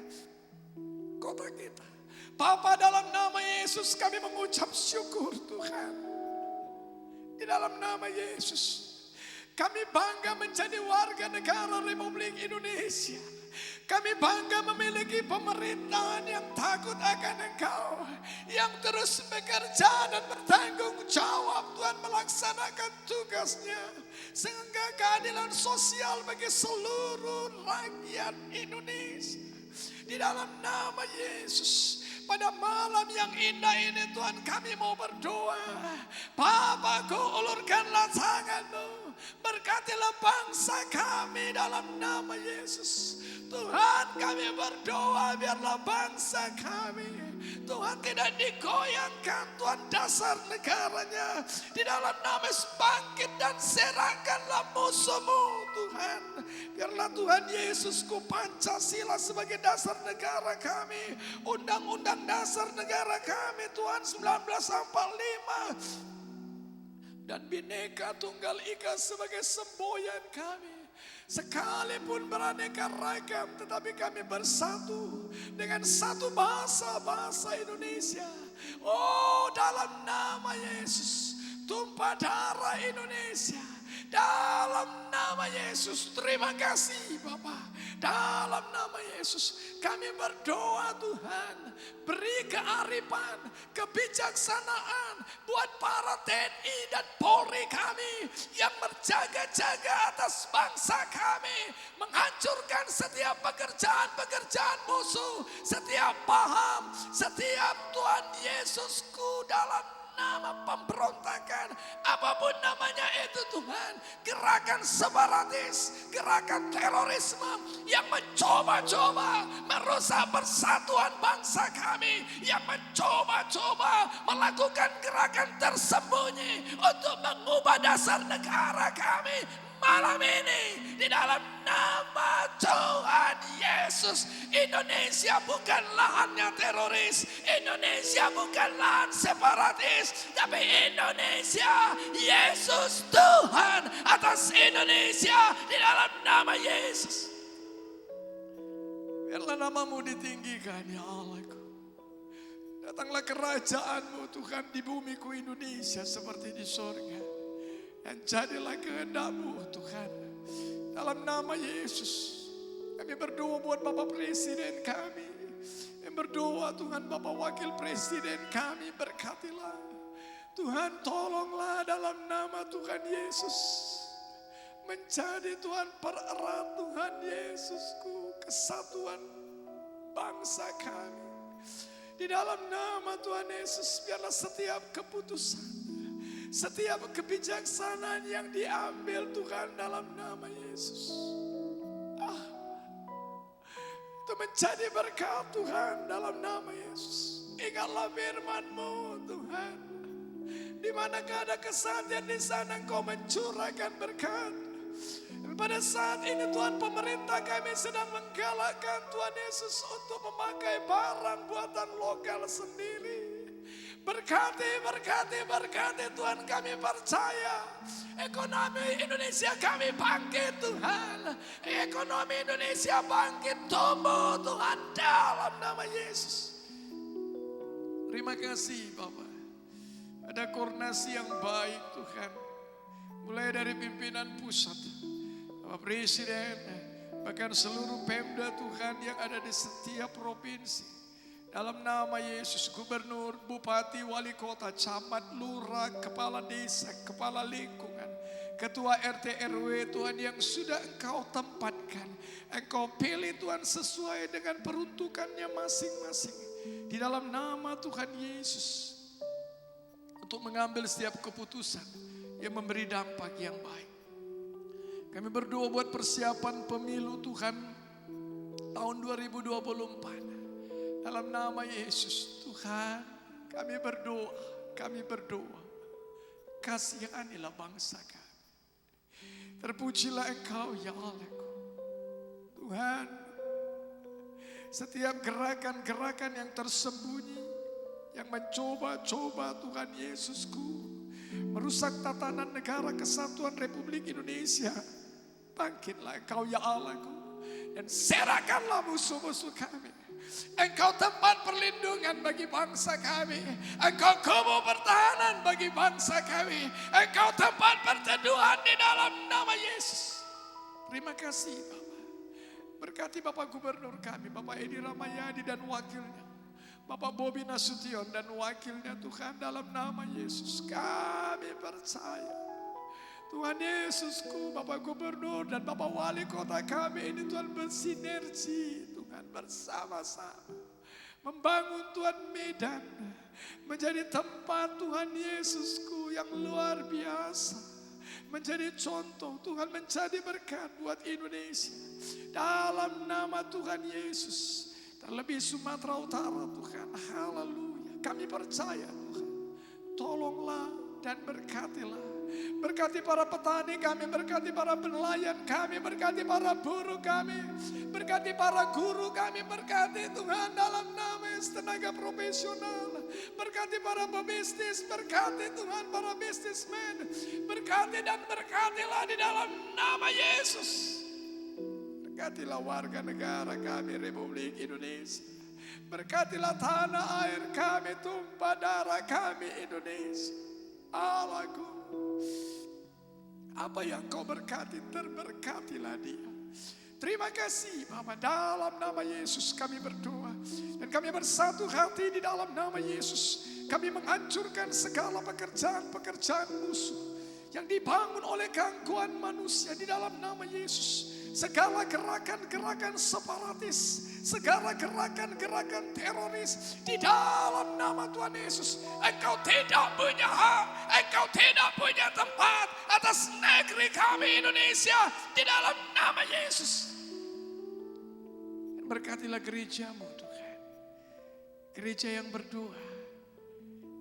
kota kita. Bapa, dalam nama Yesus kami mengucap syukur Tuhan. Di dalam nama Yesus kami bangga menjadi warga negara Republik Indonesia. Kami bangga memiliki pemerintahan yang takut akan Engkau, yang terus bekerja dan bertanggung jawab Tuhan melaksanakan tugasnya, sehingga keadilan sosial bagi seluruh rakyat Indonesia. Di dalam nama Yesus, pada malam yang indah ini Tuhan kami mau berdoa. Bapakku, ulurkanlah tanganmu, berkatilah bangsa kami dalam nama Yesus. Tuhan, kami berdoa biarlah bangsa kami, Tuhan, tidak digoyangkan Tuhan dasar negaranya. Di dalam nama Yesus, bangkit dan serahkanlah musuhmu Tuhan. Biarlah Tuhan Yesusku, Pancasila sebagai dasar negara kami, undang-undang dasar negara kami Tuhan 1945, dan Bhinneka Tunggal Ika sebagai semboyan kami. Sekalipun beraneka ragam, tetapi kami bersatu dengan satu bahasa Indonesia. Oh, dalam nama Yesus, tumpah darah Indonesia. Dalam nama Yesus, terima kasih Bapa. Dalam nama Yesus, kami berdoa Tuhan, beri kearifan, kebijaksanaan buat para TNI dan Polri kami yang berjaga-jaga atas bangsa kami, menghancurkan setiap pekerjaan-pekerjaan musuh, setiap paham, setiap Tuhan Yesusku dalam nama pemberontakan, apapun namanya itu Tuhan, gerakan separatis, gerakan terorisme yang mencoba-coba merusak persatuan bangsa kami, yang mencoba-coba melakukan gerakan tersembunyi untuk mengubah dasar negara kami. Malam ini di dalam nama Tuhan Yesus, Indonesia bukan lahannya teroris, Indonesia bukan lahan separatis, tapi Indonesia, Yesus Tuhan atas Indonesia di dalam nama Yesus. Biarlah namamu ditinggikan ya Allahku. Datanglah kerajaanmu Tuhan di bumiku Indonesia seperti di surga. Dan jadilah kehendak-Mu Tuhan. Dalam nama Yesus, kami berdoa buat Bapak Presiden kami. Kami berdoa Tuhan, Bapak Wakil Presiden kami, berkatilah. Tuhan, tolonglah dalam nama Tuhan Yesus. Menjadi Tuhan, pererat Tuhan Yesusku, kesatuan bangsa kami. Di dalam nama Tuhan Yesus, biarlah setiap keputusan, setiap kebijaksanaan yang diambil Tuhan dalam nama Yesus, itu menjadi berkat Tuhan dalam nama Yesus. Ingatlah firman-Mu Tuhan, di manakah ada kesatian di sana Engkau mencurahkan berkat. Dan pada saat ini Tuhan, pemerintah kami sedang menggalakkan Tuhan Yesus untuk memakai barang buatan lokal sendiri. Berkati Tuhan, kami percaya ekonomi Indonesia kami bangkit Tuhan. Ekonomi Indonesia bangkit, tumbuh Tuhan dalam nama Yesus. Terima kasih Bapak. Ada koordinasi yang baik Tuhan. Mulai dari pimpinan pusat, Bapak Presiden, bahkan seluruh Pemda Tuhan yang ada di setiap provinsi. Dalam nama Yesus, gubernur, bupati, wali kota, camat, lurah, kepala desa, kepala lingkungan, ketua RT RW Tuhan yang sudah Engkau tempatkan. Engkau pilih Tuhan sesuai dengan peruntukannya masing-masing. Di dalam nama Tuhan Yesus, untuk mengambil setiap keputusan yang memberi dampak yang baik. Kami berdoa buat persiapan pemilu Tuhan tahun 2024. Dalam nama Yesus Tuhan, kami berdoa, kasihanilah bangsa kami. Terpujilah Engkau ya Allahku. Tuhan, setiap gerakan-gerakan yang tersembunyi, yang mencoba-coba Tuhan Yesusku, merusak tatanan negara kesatuan Republik Indonesia, bangkitlah Engkau ya Allahku, dan serahkanlah musuh-musuh kami. Engkau tempat perlindungan bagi bangsa kami. Engkau kubu pertahanan bagi bangsa kami. Engkau tempat perteduhan di dalam nama Yesus. Terima kasih Bapak. Berkati Bapak Gubernur kami, Bapak Edi Ramayadi dan wakilnya, Bapak Bobi Nasution dan wakilnya Tuhan, dalam nama Yesus kami percaya. Tuhan Yesusku, Bapak Gubernur dan Bapak Wali Kota kami ini Tuhan bersinergi Tuhan bersama-sama. Membangun Tuhan Medan menjadi tempat Tuhan Yesusku yang luar biasa. Menjadi contoh Tuhan, menjadi berkat buat Indonesia. Dalam nama Tuhan Yesus. Terlebih Sumatera Utara Tuhan, haleluya. Kami percaya Tuhan, tolonglah dan berkatilah. Berkati para petani kami, berkati para nelayan kami, berkati para buruh kami, berkati para guru kami, berkati Tuhan dalam nama tenaga profesional, berkati para pebisnis, berkati Tuhan para bisnismen, berkati dan berkatilah di dalam nama Yesus. Berkatilah warga negara kami Republik Indonesia. Berkatilah tanah air kami, tumpah darah kami Indonesia. Allahku, apa yang kau berkati, terberkatilah dia. Terima kasih Bapa, dalam nama Yesus kami berdoa. Dan kami bersatu hati di dalam nama Yesus. Kami menghancurkan segala pekerjaan-pekerjaan musuh yang dibangun oleh gangguan manusia di dalam nama Yesus. Segala gerakan-gerakan separatis, segala gerakan-gerakan teroris di dalam nama Tuhan Yesus. Engkau tidak punya hak, engkau tidak punya tempat atas negeri kami Indonesia di dalam nama Yesus. Berkatilah gerejamu Tuhan, gereja yang berdoa,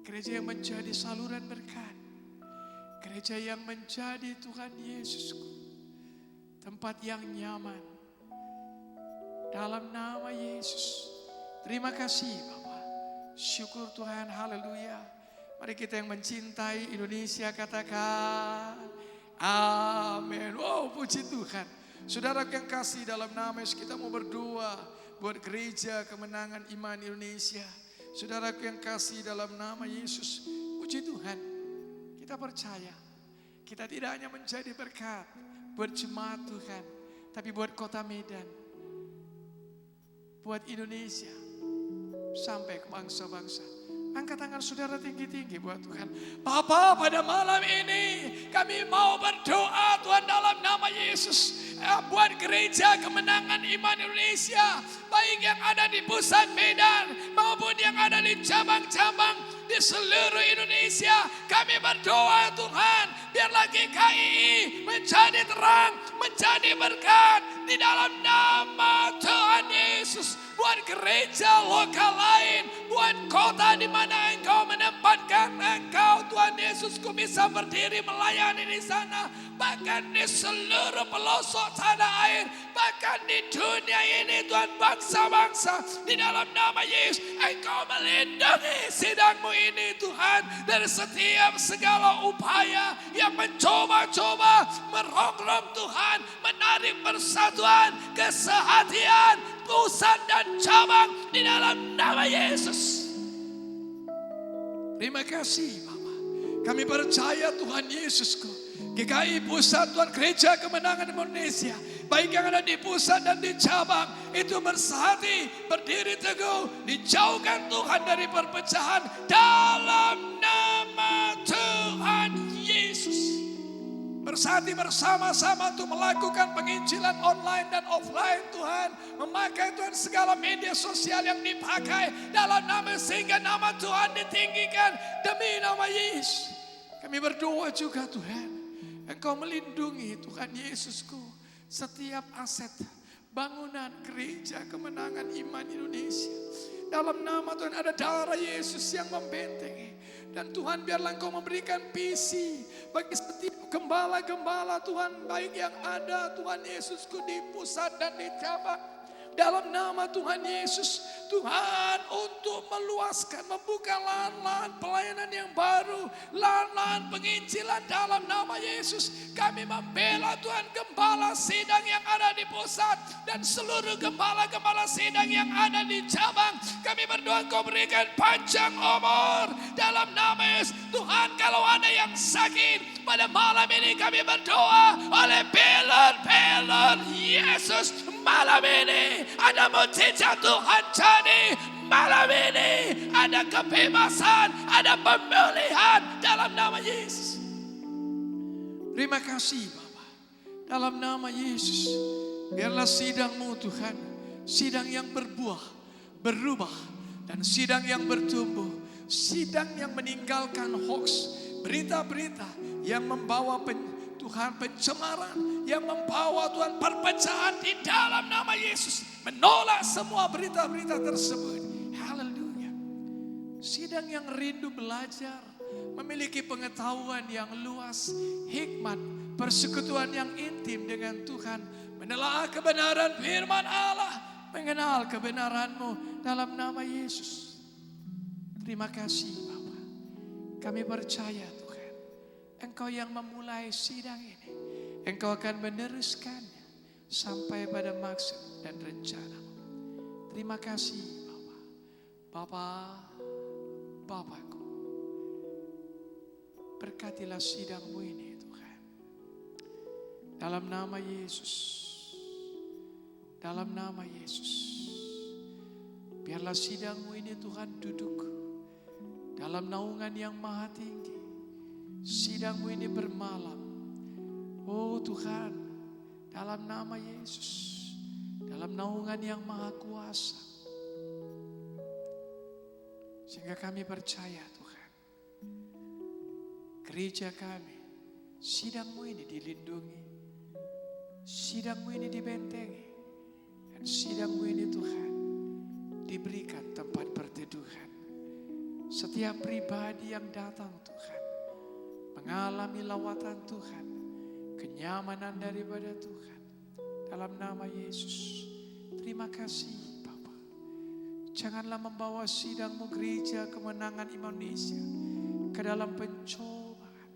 gereja yang menjadi saluran berkat, gereja yang menjadi Tuhan Yesusku, tempat yang nyaman. Dalam nama Yesus. Terima kasih Bapak. Syukur Tuhan, haleluya. Mari kita yang mencintai Indonesia katakan amin. Wow, puji Tuhan. Saudara yang kasih, dalam nama Yesus kita mau berdoa buat gereja kemenangan iman Indonesia. Saudara yang kasih, dalam nama Yesus, puji Tuhan. Kita percaya kita tidak hanya menjadi berkat buat jemaat Tuhan, tapi buat kota Medan, buat Indonesia, sampai ke bangsa-bangsa. Angkat tangan saudara tinggi-tinggi buat Tuhan. Bapa, pada malam ini kami mau berdoa Tuhan dalam nama Yesus. Buat gereja kemenangan iman Indonesia, baik yang ada di pusat Medan maupun yang ada di cabang-cabang di seluruh Indonesia. Kami berdoa Tuhan, biarlah GKI menjadi terang, menjadi berkat di dalam nama Tuhan Yesus. Buat gereja lokal lain, buat kota di mana Engkau menempatkan Engkau Tuhan Yesusku bisa berdiri melayani di sana, bahkan di seluruh pelosok tanah air, bahkan di dunia ini Tuhan, bangsa-bangsa di dalam nama Yesus. Engkau melindungi sidangmu ini Tuhan dari setiap segala upaya yang mencoba-coba merongrong Tuhan, menarik persatuan, kesehatian, pusat dan cabang di dalam nama Yesus. Terima kasih Bapak. Kami percaya Tuhan Yesusku, GKI Pusat Tuhan Gereja Kemenangan Indonesia, baik yang ada di pusat dan di cabang, itu bersehati, berdiri teguh, dijauhkan Tuhan dari perpecahan dalam nama Tuhan Yesus. Bersehati bersama-sama untuk melakukan penginjilan online dan offline Tuhan. Memakai Tuhan segala media sosial yang dipakai dalam nama, sehingga nama Tuhan ditinggikan demi nama Yesus. Kami berdoa juga Tuhan, Engkau melindungi Tuhan Yesusku setiap aset bangunan gereja kemenangan iman Indonesia. Dalam nama Tuhan ada darah Yesus yang membentengi. Dan Tuhan biarlah Engkau memberikan visi bagi setiap gembala-gembala Tuhan, baik yang ada Tuhan Yesusku di pusat dan di cabang. Dalam nama Tuhan Yesus, Tuhan untuk meluaskan, membuka lahan-lahan pelayanan yang baru, lahan-lahan penginjilan dalam nama Yesus. Kami membela Tuhan gembala sidang yang ada di pusat dan seluruh gembala-gembala sidang yang ada di cabang. Kami berdoa Engkau berikan panjang umur dalam nama Yesus. Tuhan, kalau ada yang sakit pada malam ini kami berdoa oleh pilihan Yesus. Malam ini ada mujizat Tuhan jadi. Malam ini ada kebebasan, ada pemulihan dalam nama Yesus. Terima kasih Bapa. Dalam nama Yesus, biarlah sidang-Mu Tuhan, sidang yang berbuah, berubah, dan sidang yang bertumbuh, sidang yang meninggalkan hoax, berita-berita yang membawa Tuhan pencemaran, yang membawa Tuhan perpecahan di dalam nama Yesus. Menolak semua berita-berita tersebut. Haleluya. Sidang yang rindu belajar, memiliki pengetahuan yang luas, hikmat, persekutuan yang intim dengan Tuhan, menelaah kebenaran firman Allah, mengenal kebenaran-Mu dalam nama Yesus. Terima kasih Bapa. Kami percaya Tuhan, Engkau yang memulai sidang ini, Engkau akan meneruskannya sampai pada maksud dan rencana-Mu. Terima kasih Bapa. Bapakku, berkatilah sidang-Mu ini Tuhan. Dalam nama Yesus. Dalam nama Yesus. Biarlah sidang-Mu ini Tuhan duduk dalam naungan yang maha tinggi. Sidang-Mu ini bermalam. Oh Tuhan, dalam nama Yesus. Dalam naungan yang maha kuasa. Sehingga kami percaya Tuhan, gereja kami, sidang-Mu ini dilindungi, sidang-Mu ini dibentengi, dan sidang-Mu ini Tuhan diberikan tempat perteduhan. Setiap pribadi yang datang Tuhan, mengalami lawatan Tuhan, kenyamanan daripada Tuhan. Dalam nama Yesus, terima kasih. Janganlah membawa sidang-Mu gereja kemenangan Indonesia ke dalam pencobaan.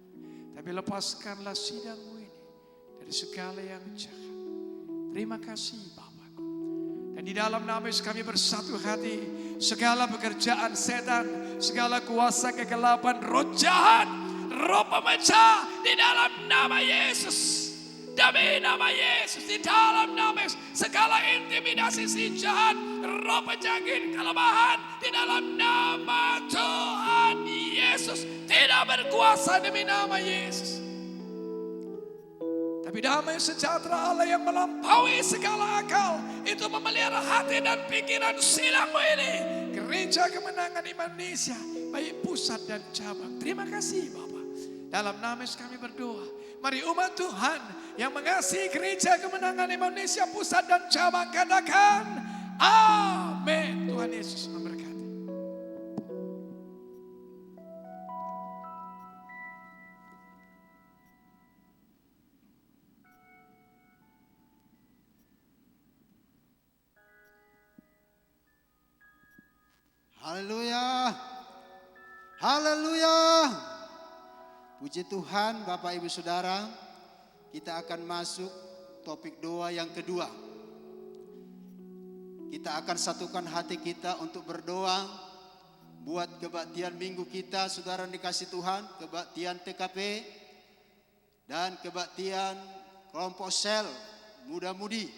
Tapi lepaskanlah sidang-Mu ini dari segala yang jahat. Terima kasih Bapa-Ku. Dan di dalam nama Yesus kami bersatu hati. Segala pekerjaan setan, segala kuasa kegelapan, roh jahat, roh pemecah di dalam nama Yesus. Demi nama Yesus, di dalam nama Yesus, segala intimidasi si jahat, roh penyakit, kelemahan, di dalam nama Tuhan Yesus, tidak berkuasa demi nama Yesus. Tapi damai sejahtera Allah yang melampaui segala akal, itu memelihara hati dan pikiran sidang-Mu ini. Gereja Kemenangan Indonesia, baik pusat dan cabang. Terima kasih Bapak. Dalam nama Yesus kami berdoa. Mari umat Tuhan yang mengasihi Gereja Kemenangan Indonesia pusat dan cabang katakan amin. Tuhan Yesus memberkati. Haleluya. Haleluya. Puji Tuhan, Bapak Ibu Saudara, kita akan masuk topik doa yang kedua. Kita akan satukan hati kita untuk berdoa buat kebaktian minggu kita, saudara dikasih Tuhan, kebaktian TKP dan kebaktian kelompok sel muda-mudi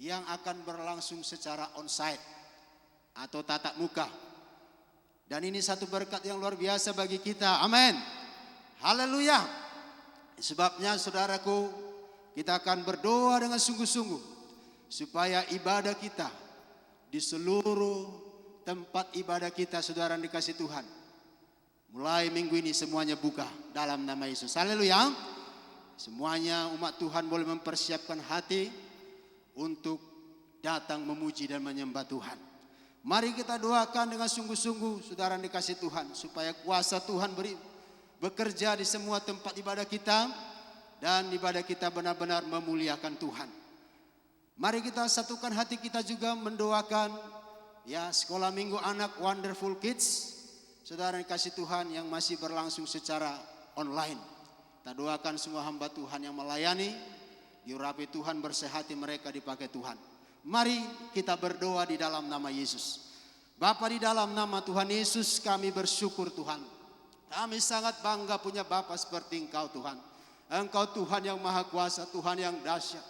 yang akan berlangsung secara onsite atau tatap muka. Dan ini satu berkat yang luar biasa bagi kita. Amin. Haleluya. Sebabnya saudaraku, kita akan berdoa dengan sungguh-sungguh supaya ibadah kita di seluruh tempat ibadah kita, saudara dikasih Tuhan, mulai minggu ini semuanya buka dalam nama Yesus. Haleluya. Semuanya umat Tuhan boleh mempersiapkan hati untuk datang memuji dan menyembah Tuhan. Mari kita doakan dengan sungguh-sungguh, saudara dikasih Tuhan, supaya kuasa Tuhan bekerja di semua tempat ibadah kita, dan ibadah kita benar-benar memuliakan Tuhan. Mari kita satukan hati kita juga mendoakan ya sekolah minggu anak Wonderful Kids, saudara dikasih Tuhan, yang masih berlangsung secara online. Kita doakan semua hamba Tuhan yang melayani diurapi Tuhan, bersihati mereka dipakai Tuhan. Mari kita berdoa di dalam nama Yesus. Bapa, di dalam nama Tuhan Yesus kami bersyukur Tuhan. Kami sangat bangga punya Bapa seperti Engkau Tuhan. Engkau Tuhan yang maha kuasa, Tuhan yang dahsyat.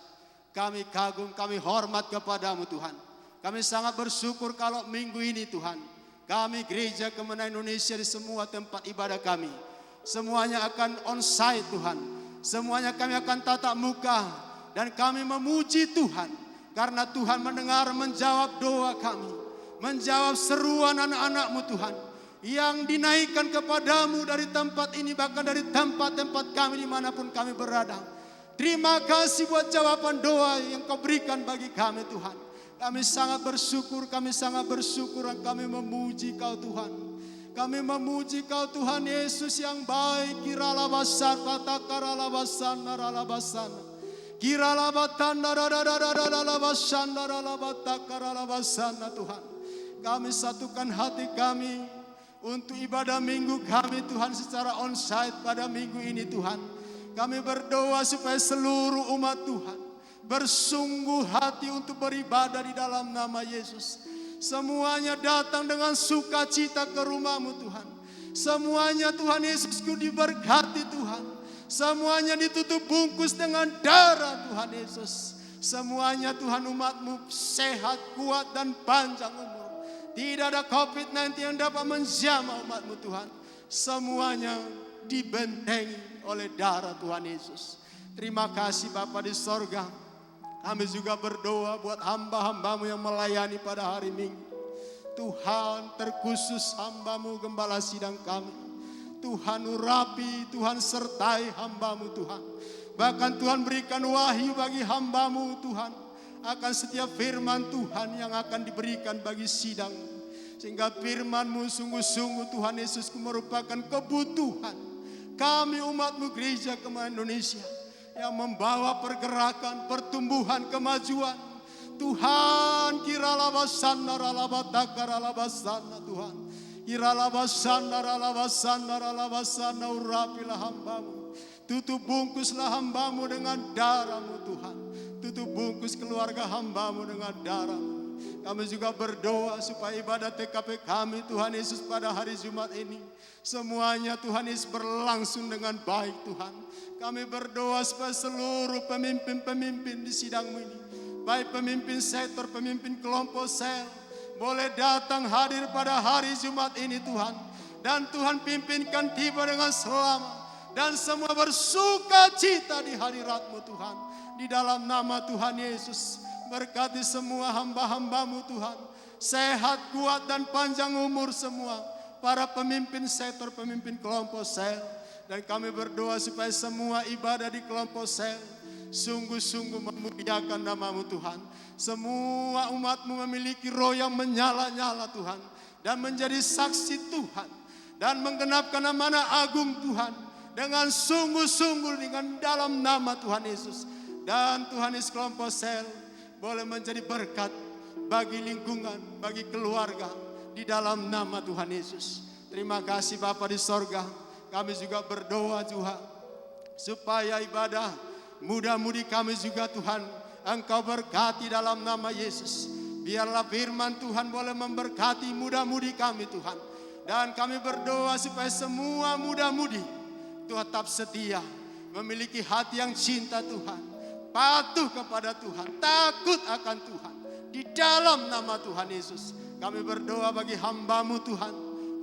Kami kagum, kami hormat kepadamu Tuhan. Kami sangat bersyukur kalau minggu ini Tuhan, kami Gereja Kemenangan Indonesia di semua tempat ibadah kami, semuanya akan on-site Tuhan. Semuanya kami akan tatap muka dan kami memuji Tuhan. Karena Tuhan mendengar, menjawab doa kami, menjawab seruan anak-anak-Mu Tuhan, yang dinaikkan kepadamu dari tempat ini, bahkan dari tempat-tempat kami dimanapun kami berada. Terima kasih buat jawaban doa yang Kau berikan bagi kami Tuhan. Kami sangat bersyukur, dan kami memuji Kau Tuhan. Kami memuji Kau Tuhan Yesus yang baik. Kiralabasan, katakaralabasan, naralabasan. Kiralabatan, naralabasan, naralabasan, Tuhan. Kami satukan hati kami untuk ibadah minggu kami Tuhan secara on-site pada minggu ini Tuhan. Kami berdoa supaya seluruh umat Tuhan bersungguh hati untuk beribadah di dalam nama Yesus. Semuanya datang dengan sukacita ke rumah-Mu Tuhan. Semuanya Tuhan Yesusku diberkati Tuhan. Semuanya ditutup bungkus dengan darah Tuhan Yesus. Semuanya Tuhan umat-Mu sehat, kuat dan panjang umur. Tidak ada COVID-19 yang dapat menjamah umat-Mu Tuhan. Semuanya dibentengi oleh darah Tuhan Yesus. Terima kasih Bapa di sorga. Kami juga berdoa buat hamba-hamba-Mu yang melayani pada hari Minggu. Tuhan, terkhusus hamba-Mu gembala sidang kami. Tuhan urapi, Tuhan sertai hamba-Mu Tuhan. Bahkan Tuhan berikan wahyu bagi hamba-Mu Tuhan, akan setiap firman Tuhan yang akan diberikan bagi sidang. Sehingga firman-Mu sungguh-sungguh Tuhan Yesusku merupakan kebutuhan kami umat-Mu Gereja Kemenangan Indonesia, yang membawa pergerakan, pertumbuhan, kemajuan. Tuhan, kiralabasan, naralabatakarabasan, Tuhan. Kiralabasan, naralabasan, naralabasan, urapilah hamba-Mu. Tutup bungkuslah hamba-Mu dengan darah-Mu Tuhan. Tutup bungkus keluarga hamba-Mu dengan darah-Mu. Kami juga berdoa supaya ibadah TKP kami Tuhan Yesus pada hari Jumat ini, semuanya Tuhan Yesus berlangsung dengan baik Tuhan. Kami berdoa supaya seluruh pemimpin-pemimpin di sidang-Mu ini, baik pemimpin sektor, pemimpin kelompok sel, boleh datang hadir pada hari Jumat ini Tuhan. Dan Tuhan pimpinkan tiba dengan selamat, dan semua bersuka cita di hadirat-Mu Tuhan. Di dalam nama Tuhan Yesus, berkati semua hamba-hamba-Mu Tuhan, sehat, kuat dan panjang umur semua, para pemimpin sektor, pemimpin kelompok sel. Dan kami berdoa supaya semua ibadah di kelompok sel sungguh-sungguh memuliakan nama-Mu Tuhan. Semua umat-Mu memiliki roh yang menyala-nyala Tuhan, dan menjadi saksi Tuhan, dan menggenapkan amanah agung Tuhan dengan sungguh-sungguh dengan dalam nama Tuhan Yesus. Dan Tuhan Yesus kelompok sel boleh menjadi berkat bagi lingkungan, bagi keluarga di dalam nama Tuhan Yesus. Terima kasih Bapa di sorga. Kami juga berdoa Tuhan, supaya ibadah muda-mudi kami juga Tuhan, Engkau berkati dalam nama Yesus. Biarlah firman Tuhan boleh memberkati muda-mudi kami Tuhan. Dan kami berdoa supaya semua muda-mudi Tuhan tetap setia, memiliki hati yang cinta Tuhan, patuh kepada Tuhan, takut akan Tuhan. Di dalam nama Tuhan Yesus kami berdoa bagi hamba-Mu Tuhan.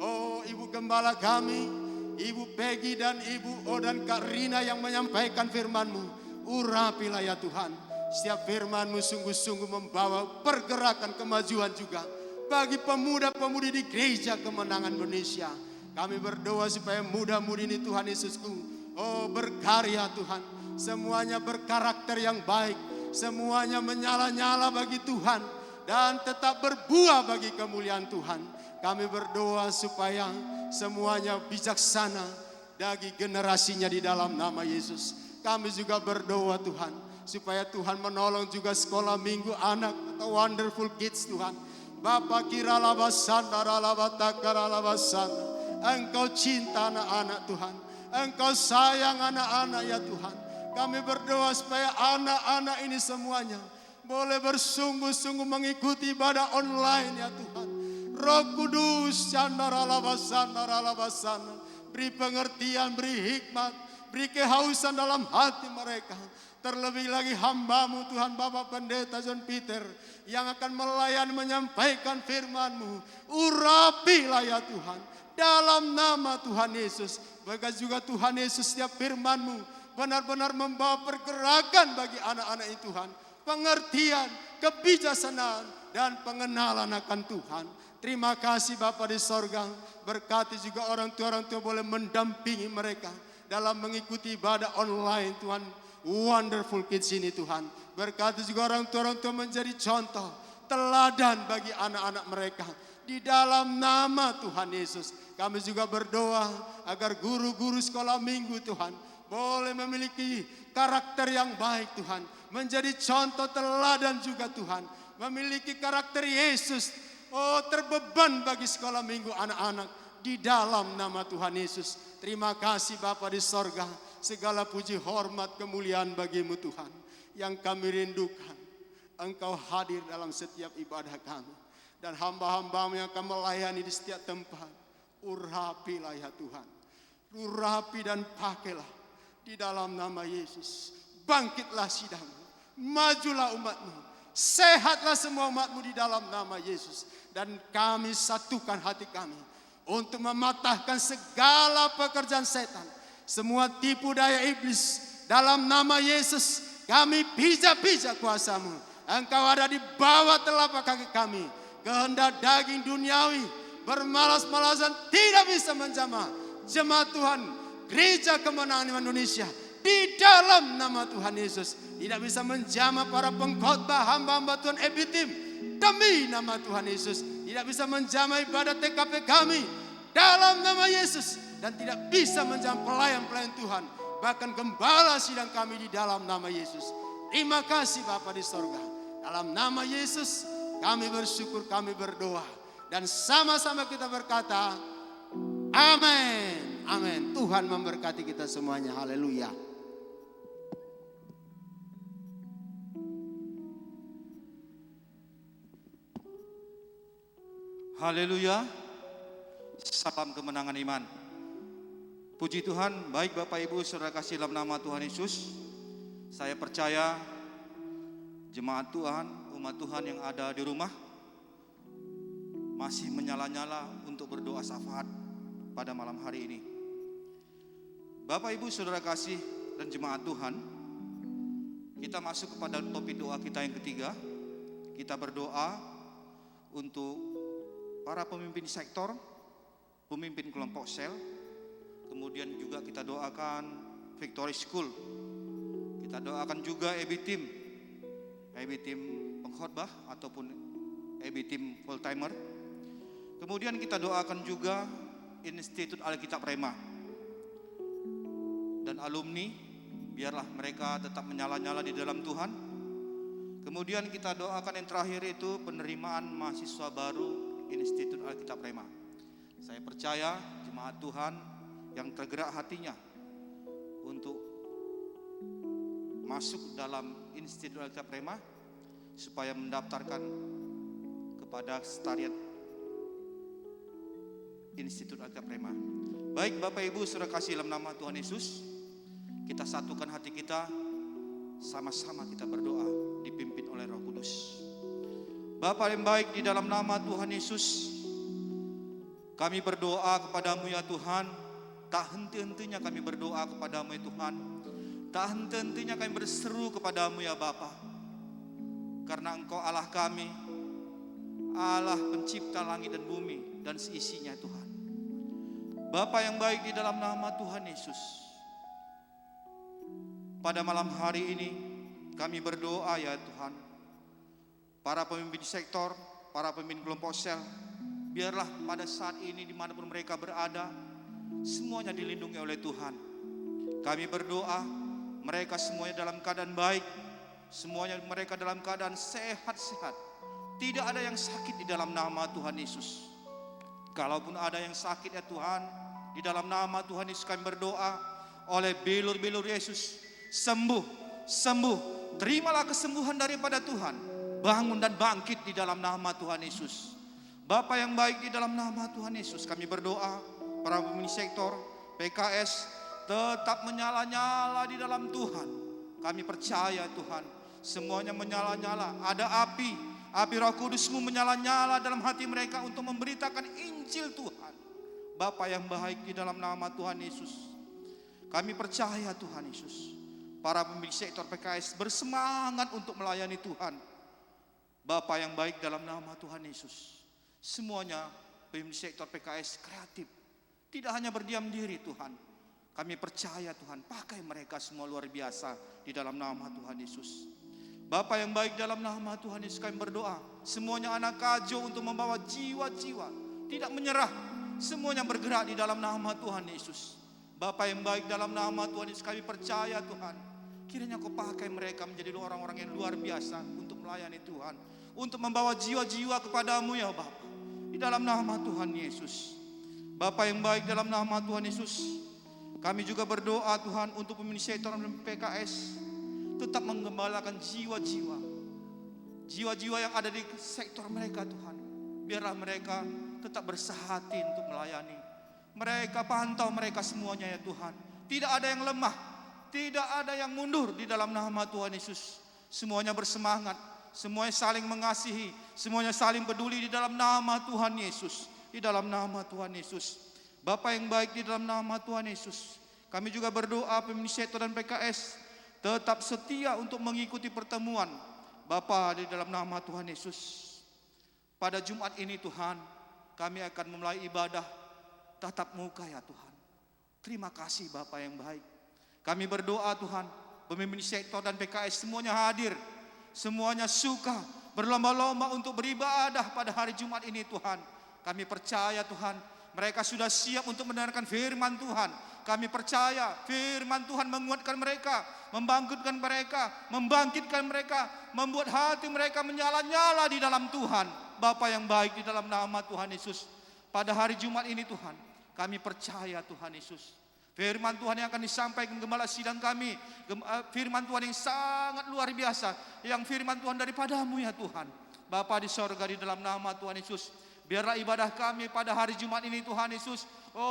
Oh Ibu Gembala kami, Ibu Peggy dan Ibu Odan Kak Rina yang menyampaikan firman-Mu. Urapilah ya Tuhan, setiap firman-Mu sungguh-sungguh membawa pergerakan kemajuan juga bagi pemuda-pemudi di Gereja Kemenangan Indonesia. Kami berdoa supaya muda-mudi ini Tuhan Yesusku, oh berkarya Tuhan, semuanya berkarakter yang baik, semuanya menyala-nyala bagi Tuhan, dan tetap berbuah bagi kemuliaan Tuhan. Kami berdoa supaya semuanya bijaksana bagi generasinya di dalam nama Yesus. Kami juga berdoa Tuhan, supaya Tuhan menolong juga sekolah minggu anak atau Wonderful Kids Tuhan. Bapa kiralabasan, daralabatakarabasan. Engkau cinta anak-anak Tuhan, Engkau sayang anak-anak ya Tuhan. Kami berdoa supaya anak-anak ini semuanya boleh bersungguh-sungguh mengikuti ibadah online ya Tuhan. Roh Kudus, Shandaralabasana, beri pengertian, beri hikmat, beri kehausan dalam hati mereka. Terlebih lagi hamba-Mu Tuhan Bapak Pendeta John Peter yang akan melayani menyampaikan firman-Mu. Urapilah ya Tuhan dalam nama Tuhan Yesus. Begitu juga Tuhan Yesus, setiap firman-Mu benar-benar membawa pergerakan bagi anak-anak ini Tuhan. Pengertian, kebijaksanaan, dan pengenalan akan Tuhan. Terima kasih Bapa di sorga. Berkati juga orang tua boleh mendampingi mereka dalam mengikuti ibadah online Tuhan. Wonderful Kids ini Tuhan. Berkati juga orang tua menjadi contoh, teladan bagi anak-anak mereka. Di dalam nama Tuhan Yesus, kami juga berdoa agar guru-guru sekolah minggu Tuhan boleh memiliki karakter yang baik Tuhan. Menjadi contoh teladan juga Tuhan. Memiliki karakter Yesus. Oh, terbeban bagi sekolah minggu anak-anak. Di dalam nama Tuhan Yesus. Terima kasih Bapa di sorga. Segala puji hormat kemuliaan bagimu Tuhan. Yang kami rindukan. Engkau hadir dalam setiap ibadah kami. Dan hamba-hambamu yang akan melayani di setiap tempat. Urapilah ya Tuhan. Urapi dan pakailah. Di dalam nama Yesus. Bangkitlah sidangmu. Majulah umatmu. Sehatlah semua umatmu di dalam nama Yesus. Dan kami satukan hati kami. Untuk mematahkan segala pekerjaan setan. Semua tipu daya iblis. Dalam nama Yesus. Kami pijak-pijak kuasa-Mu. Engkau ada di bawah telapak kaki kami. Kehendak daging duniawi. Bermalas-malasan tidak bisa menjamah. Jemaat Tuhan. Gereja Kemenangan Indonesia. Di dalam nama Tuhan Yesus. Tidak bisa menjamah para pengkhotbah hamba-hamba Tuhan Ebitim. Demi nama Tuhan Yesus. Tidak bisa menjamah ibadat TKP kami. Dalam nama Yesus. Dan tidak bisa menjamah pelayan-pelayan Tuhan. Bahkan gembala sidang kami di dalam nama Yesus. Terima kasih Bapa di sorga. Dalam nama Yesus kami bersyukur, kami berdoa. Dan sama-sama kita berkata, amin. Amin. Tuhan memberkati kita semuanya. Haleluya. Haleluya. Salam kemenangan iman. Puji Tuhan, baik Bapak Ibu Saudara kasih dalam nama Tuhan Yesus. Saya percaya jemaat Tuhan, umat Tuhan yang ada di rumah masih menyala-nyala untuk berdoa syafaat pada malam hari ini. Bapak Ibu Saudara kasih dan jemaat Tuhan, kita masuk kepada topik doa kita yang ketiga. Kita berdoa untuk para pemimpin sektor, pemimpin kelompok sel, kemudian juga kita doakan Victory School. Kita doakan juga EB Team pengkhotbah ataupun EB Team full timer. Kemudian kita doakan juga Institut Alkitab Rema dan alumni, biarlah mereka tetap menyala-nyala di dalam Tuhan. Kemudian kita doakan yang terakhir itu penerimaan mahasiswa baru Institut Alkitab Rema. Saya percaya jemaat Tuhan yang tergerak hatinya untuk masuk dalam Institut Alkitab Rema supaya mendaftarkan kepada sekretariat Institut Alkitab Rema. Baik Bapak Ibu Saudara kasih dalam nama Tuhan Yesus, kita satukan hati kita, sama-sama kita berdoa dipimpin oleh Roh Kudus. Bapa yang baik, di dalam nama Tuhan Yesus, kami berdoa kepadamu ya Tuhan. Tak henti-hentinya kami berdoa kepadamu ya Tuhan. Tak henti-hentinya kami berseru kepadamu ya Bapa. Karena Engkau Allah kami, Allah pencipta langit dan bumi dan seisinya Tuhan. Bapa yang baik, di dalam nama Tuhan Yesus, pada malam hari ini kami berdoa ya Tuhan. Para pemimpin sektor, para pemimpin kelompok sel, biarlah pada saat ini dimanapun mereka berada, semuanya dilindungi oleh Tuhan. Kami berdoa mereka semuanya dalam keadaan baik, semuanya mereka dalam keadaan sehat-sehat. Tidak ada yang sakit di dalam nama Tuhan Yesus. Kalaupun ada yang sakit ya Tuhan, di dalam nama Tuhan Yesus kami berdoa, oleh bilur-bilur Yesus, sembuh, sembuh. Terimalah kesembuhan daripada Tuhan. Bangun dan bangkit di dalam nama Tuhan Yesus. Bapa yang baik, di dalam nama Tuhan Yesus kami berdoa, para pemimpin sektor PKS tetap menyala-nyala di dalam Tuhan. Kami percaya Tuhan, semuanya menyala-nyala. Ada api Roh Kudus-Mu menyala-nyala dalam hati mereka untuk memberitakan Injil Tuhan. Bapa yang baik, di dalam nama Tuhan Yesus kami percaya Tuhan Yesus, para pemimpin sektor PKS bersemangat untuk melayani Tuhan. Bapa yang baik, dalam nama Tuhan Yesus, semuanya pemimpin sektor PKS kreatif, tidak hanya berdiam diri Tuhan. Kami percaya Tuhan, pakai mereka semua luar biasa di dalam nama Tuhan Yesus. Bapa yang baik, dalam nama Tuhan Yesus kami berdoa, semuanya anak kajo untuk membawa jiwa-jiwa tidak menyerah, semuanya bergerak di dalam nama Tuhan Yesus. Bapa yang baik, dalam nama Tuhan Yesus kami percaya Tuhan, kiranya Kau pakai mereka menjadi orang-orang yang luar biasa untuk melayani Tuhan, untuk membawa jiwa-jiwa kepadamu ya Bapa, di dalam nama Tuhan Yesus. Bapa yang baik, dalam nama Tuhan Yesus kami juga berdoa Tuhan untuk pemimpin sektor dan PKS tetap menggembalakan jiwa-jiwa yang ada di sektor mereka Tuhan. Biarlah mereka tetap bersehati untuk melayani. Mereka pantau mereka semuanya ya Tuhan. Tidak ada yang lemah, tidak ada yang mundur di dalam nama Tuhan Yesus. Semuanya bersemangat, semuanya saling mengasihi, semuanya saling peduli di dalam nama Tuhan Yesus. Di dalam nama Tuhan Yesus. Bapa yang baik, di dalam nama Tuhan Yesus kami juga berdoa pemimpin sektor dan PKS tetap setia untuk mengikuti pertemuan Bapa di dalam nama Tuhan Yesus. Pada Jumat ini Tuhan, kami akan memulai ibadah tatap muka ya Tuhan. Terima kasih Bapa yang baik. Kami berdoa Tuhan, pemimpin sektor dan PKS semuanya hadir, semuanya suka berlomba-lomba untuk beribadah pada hari Jumat ini Tuhan. Kami percaya Tuhan, mereka sudah siap untuk mendengarkan firman Tuhan. Kami percaya firman Tuhan menguatkan mereka, membangkitkan mereka, membuat hati mereka menyala-nyala di dalam Tuhan. Bapa yang baik, di dalam nama Tuhan Yesus, pada hari Jumat ini Tuhan, kami percaya Tuhan Yesus, firman Tuhan yang akan disampaikan gembala sidang kami, firman Tuhan yang sangat luar biasa, yang firman Tuhan daripada-Mu ya Tuhan. Bapa di sorga, di dalam nama Tuhan Yesus, biarlah ibadah kami pada hari Jumat ini Tuhan Yesus,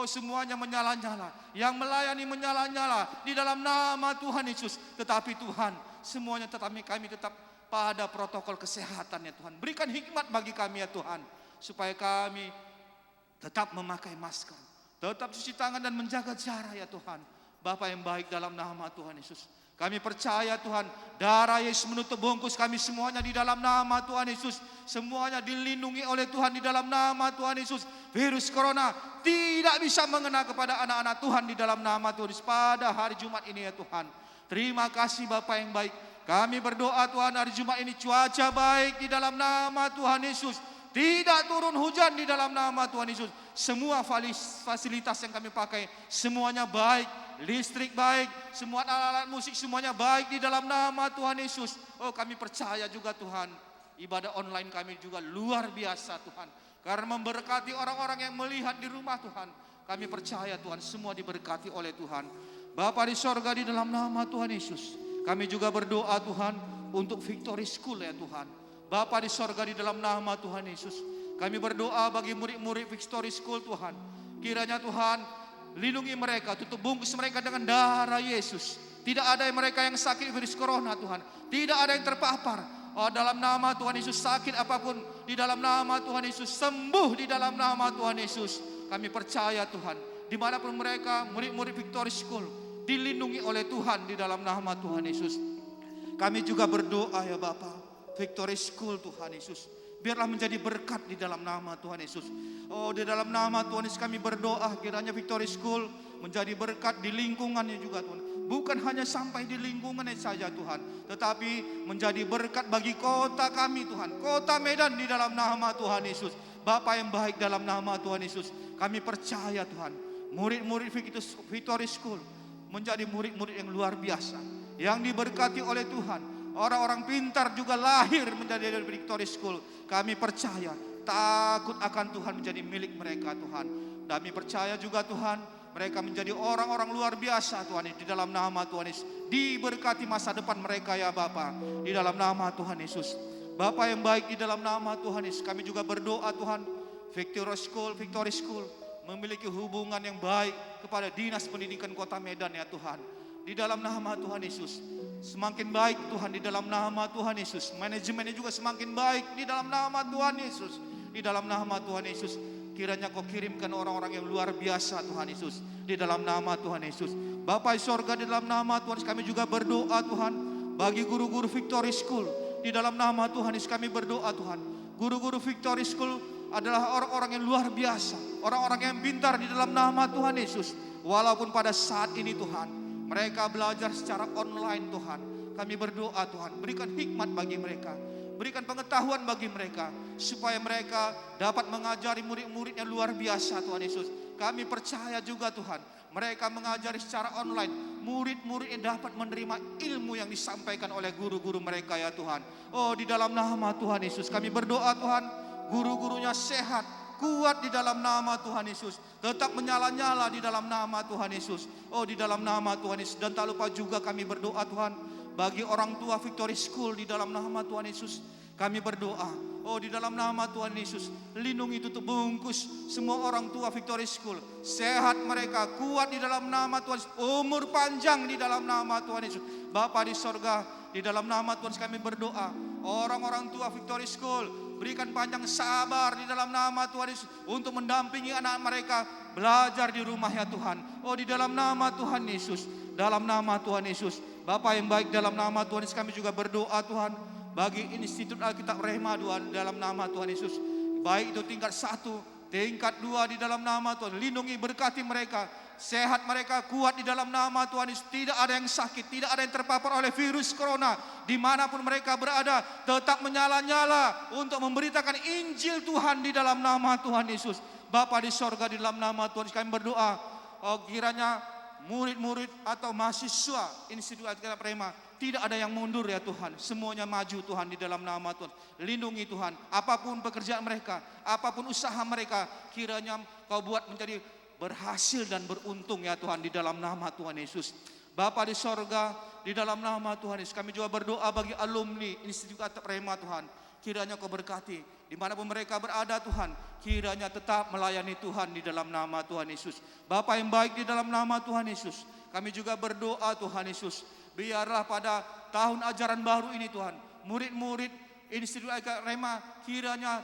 semuanya menyala-nyala, yang melayani menyala-nyala di dalam nama Tuhan Yesus. Tetapi Tuhan, semuanya kami tetap pada protokol kesehatan ya Tuhan. Berikan hikmat bagi kami ya Tuhan, supaya kami tetap memakai masker, tetap cuci tangan dan menjaga jarak ya Tuhan. Bapa yang baik, dalam nama Tuhan Yesus kami percaya Tuhan, darah Yesus menutup bungkus kami semuanya di dalam nama Tuhan Yesus. Semuanya dilindungi oleh Tuhan di dalam nama Tuhan Yesus. Virus corona tidak bisa mengena kepada anak-anak Tuhan di dalam nama Tuhan Yesus pada hari Jumat ini ya Tuhan. Terima kasih Bapa yang baik. Kami berdoa Tuhan, hari Jumat ini cuaca baik di dalam nama Tuhan Yesus. Tidak turun hujan di dalam nama Tuhan Yesus. Semua fasilitas yang kami pakai semuanya baik, listrik baik, semua alat-alat musik semuanya baik di dalam nama Tuhan Yesus. Kami percaya juga Tuhan, ibadah online kami juga luar biasa Tuhan, karena memberkati orang-orang yang melihat di rumah Tuhan. Kami percaya Tuhan, semua diberkati oleh Tuhan. Bapa di sorga, di dalam nama Tuhan Yesus kami juga berdoa Tuhan untuk Victory School ya Tuhan. Bapa di sorga, di dalam nama Tuhan Yesus kami berdoa bagi murid-murid Victory School Tuhan. Kiranya Tuhan lindungi mereka, tutup bungkus mereka dengan darah Yesus. Tidak ada mereka yang sakit virus corona Tuhan, tidak ada yang terpapar. Dalam nama Tuhan Yesus, sakit apapun di dalam nama Tuhan Yesus sembuh di dalam nama Tuhan Yesus. Kami percaya Tuhan, dimanapun mereka murid-murid Victory School dilindungi oleh Tuhan di dalam nama Tuhan Yesus. Kami juga berdoa ya Bapa, Victory School Tuhan Yesus, biarlah menjadi berkat di dalam nama Tuhan Yesus. Di dalam nama Tuhan Yesus kami berdoa, kiranya Victory School menjadi berkat di lingkungannya juga Tuhan. Bukan hanya sampai di lingkungannya saja Tuhan, tetapi menjadi berkat bagi kota kami Tuhan, kota Medan di dalam nama Tuhan Yesus. Bapa yang baik, dalam nama Tuhan Yesus kami percaya Tuhan, murid-murid Victory School menjadi murid-murid yang luar biasa, yang diberkati oleh Tuhan. Orang-orang pintar juga lahir menjadi dari Victory School. Kami percaya takut akan Tuhan menjadi milik mereka Tuhan. Kami percaya juga Tuhan, Mereka menjadi orang-orang luar biasa Tuhan Yesus, di dalam nama Tuhan Yesus. Diberkati masa depan mereka ya Bapa, di dalam nama Tuhan Yesus. Bapa yang baik, di dalam nama Tuhan Yesus, kami juga berdoa Tuhan, Victory School memiliki hubungan yang baik kepada Dinas Pendidikan Kota Medan ya Tuhan. Di dalam nama Tuhan Yesus, semakin baik Tuhan, di dalam nama Tuhan Yesus. Manajemennya juga semakin baik di dalam nama Tuhan Yesus. Di dalam nama Tuhan Yesus, kiranya Kau kirimkan orang-orang yang luar biasa Tuhan Yesus, di dalam nama Tuhan Yesus. Bapa di sorga, di dalam nama Tuhan Yesus, kami juga berdoa Tuhan bagi guru-guru Victory School. Di dalam nama Tuhan Yesus kami berdoa Tuhan, guru-guru Victory School adalah orang-orang yang luar biasa, orang-orang yang pintar di dalam nama Tuhan Yesus. Walaupun pada saat ini Tuhan, mereka belajar secara online Tuhan, kami berdoa Tuhan, berikan hikmat bagi mereka, berikan pengetahuan bagi mereka, supaya mereka dapat mengajari murid-murid yang luar biasa Tuhan Yesus. Kami percaya juga Tuhan, mereka mengajari secara online, murid-murid yang dapat menerima ilmu yang disampaikan oleh guru-guru mereka ya Tuhan. Oh, di dalam nama Tuhan Yesus kami berdoa Tuhan, guru-gurunya sehat, kuat di dalam nama Tuhan Yesus, tetap menyala-nyala di dalam nama Tuhan Yesus. Oh, di dalam nama Tuhan Yesus. Dan tak lupa juga kami berdoa Tuhan bagi orang tua Victory School, di dalam nama Tuhan Yesus kami berdoa. Oh, di dalam nama Tuhan Yesus, lindungi, tutup bungkus semua orang tua Victory School, sehat mereka, kuat di dalam nama Tuhan Yesus, umur panjang di dalam nama Tuhan Yesus. Bapa di sorga, di dalam nama Tuhan Yesus kami berdoa, orang-orang tua Victory School, berikan panjang sabar di dalam nama Tuhan Yesus untuk mendampingi anak mereka belajar di rumah ya Tuhan. Oh, di dalam nama Tuhan Yesus, dalam nama Tuhan Yesus. Bapa yang baik, dalam nama Tuhan Yesus kami juga berdoa Tuhan bagi Institut Alkitab Rema Tuhan, dalam nama Tuhan Yesus. Baik itu tingkat 1, tingkat 2 di dalam nama Tuhan. Lindungi, berkati mereka, sehat mereka, kuat di dalam nama Tuhan Yesus. Tidak ada yang sakit, tidak ada yang terpapar oleh virus corona. Dimanapun mereka berada, tetap menyala-nyala untuk memberitakan Injil Tuhan di dalam nama Tuhan Yesus. Bapa di sorga, di dalam nama Tuhan Yesus kami berdoa, oh, kiranya murid-murid atau mahasiswa Institut Alkitab Rema tidak ada yang mundur ya Tuhan. Semuanya maju Tuhan di dalam nama Tuhan. Lindungi Tuhan, apapun pekerjaan mereka, apapun usaha mereka, kiranya Kau buat menjadi berhasil dan beruntung ya Tuhan, di dalam nama Tuhan Yesus. Bapa di sorga, di dalam nama Tuhan Yesus kami juga berdoa bagi alumni Institut Alkitab Rema Tuhan. Kiranya Kau berkati dimanapun mereka berada Tuhan, kiranya tetap melayani Tuhan di dalam nama Tuhan Yesus. Bapa yang baik, di dalam nama Tuhan Yesus kami juga berdoa Tuhan Yesus, biarlah pada tahun ajaran baru ini Tuhan, murid-murid Institut Alkitab Rema kiranya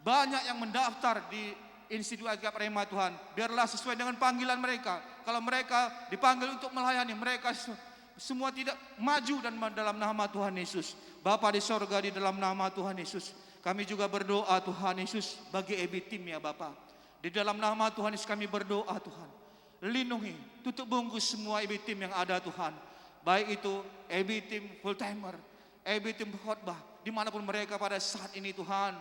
banyak yang mendaftar di Institut Alkitab Rema Tuhan. Biarlah sesuai dengan panggilan mereka. Kalau mereka dipanggil untuk melayani, mereka semua tidak maju dan dalam nama Tuhan Yesus. Bapa di sorga, di dalam nama Tuhan Yesus kami juga berdoa Tuhan Yesus bagi EB Team ya Bapa. Di dalam nama Tuhan Yesus kami berdoa Tuhan, lindungi, tutup bungkus semua EB Team yang ada Tuhan. Baik itu EB Team full timer, EB Team khotbah, dimanapun mereka pada saat ini Tuhan,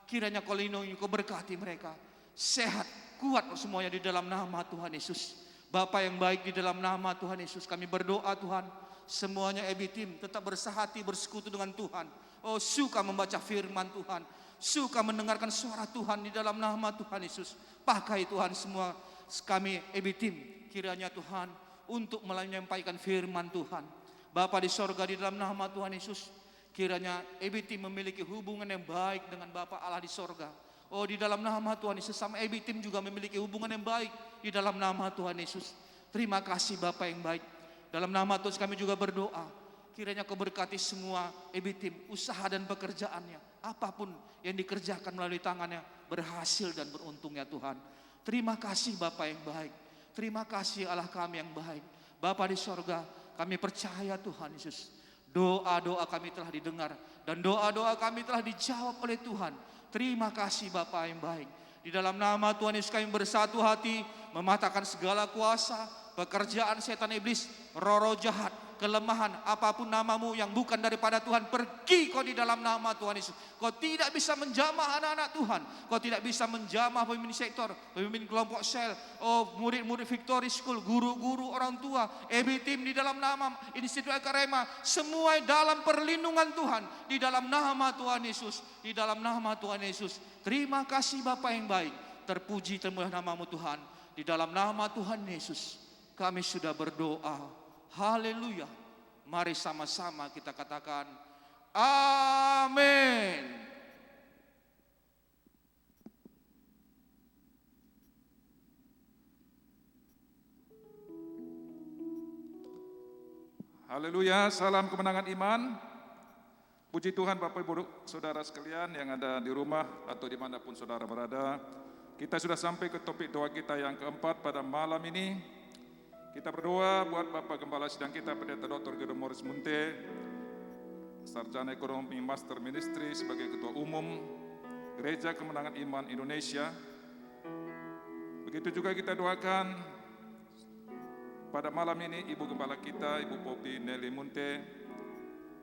kiranya Kau lindungi, Kau berkati mereka, sehat, kuat semuanya di dalam nama Tuhan Yesus. Bapa yang baik, di dalam nama Tuhan Yesus kami berdoa Tuhan, semuanya EB Team tetap bersehati, bersekutu dengan Tuhan. Oh, suka membaca firman Tuhan, suka mendengarkan suara Tuhan di dalam nama Tuhan Yesus. Pakai Tuhan semua kami EB Team, kiranya Tuhan untuk menyampaikan firman Tuhan. Bapa di sorga, di dalam nama Tuhan Yesus, kiranya EB Team memiliki hubungan yang baik dengan Bapa Allah di sorga. Oh, di dalam nama Tuhan Yesus, sama EB Team juga memiliki hubungan yang baik di dalam nama Tuhan Yesus. Terima kasih Bapa yang baik. Dalam nama Tuhan kami juga berdoa, kiranya Kau berkati semua EB Team, usaha dan pekerjaannya, apapun yang dikerjakan melalui tangannya, berhasil dan beruntung ya Tuhan. Terima kasih Bapa yang baik. Terima kasih Allah kami yang baik. Bapa di sorga, kami percaya Tuhan Yesus, doa-doa kami telah didengar dan doa-doa kami telah dijawab oleh Tuhan. Terima kasih Bapa yang baik. Di dalam nama Tuhan Yesus kami bersatu hati, mematahkan segala kuasa, pekerjaan setan iblis, roh-roh jahat, kelemahan, apapun namamu yang bukan daripada Tuhan, pergi Kau di dalam nama Tuhan Yesus. Kau tidak bisa menjamah anak-anak Tuhan, Kau tidak bisa menjamah pemimpin sektor, pemimpin kelompok sel, oh murid-murid Victory School, guru-guru, orang tua, EB Team di dalam nama Institut Alkitab Rema, semua dalam perlindungan Tuhan, di dalam nama Tuhan Yesus, di dalam nama Tuhan Yesus. Terima kasih Bapa yang baik, terpuji termulia namamu Tuhan. Di dalam nama Tuhan Yesus kami sudah berdoa. Haleluya. Mari sama-sama kita katakan amin. Haleluya, salam kemenangan iman. Puji Tuhan Bapak Ibu Saudara sekalian yang ada di rumah atau dimanapun saudara berada. Kita sudah sampai ke topik doa kita yang keempat pada malam ini. Kita berdoa buat Bapak Gembala Sidang kita, Pendeta Dr. Gedo Morris Munte, Sarjana Ekonomi Master Ministry sebagai Ketua Umum Gereja Kemenangan Iman Indonesia. Begitu juga kita doakan pada malam ini Ibu Gembala kita, Ibu Poppy Nelly Munte,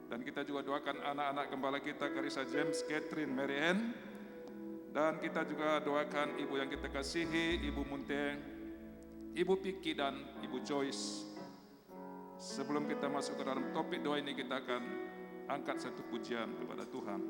dan kita juga doakan anak-anak gembala kita, Karissa James, Catherine, Mary Ann, dan kita juga doakan Ibu yang kita kasihi, Ibu Munte, Ibu Piki, dan Ibu Joyce. Sebelum kita masuk ke dalam topik doa ini, kita akan angkat satu pujian kepada Tuhan.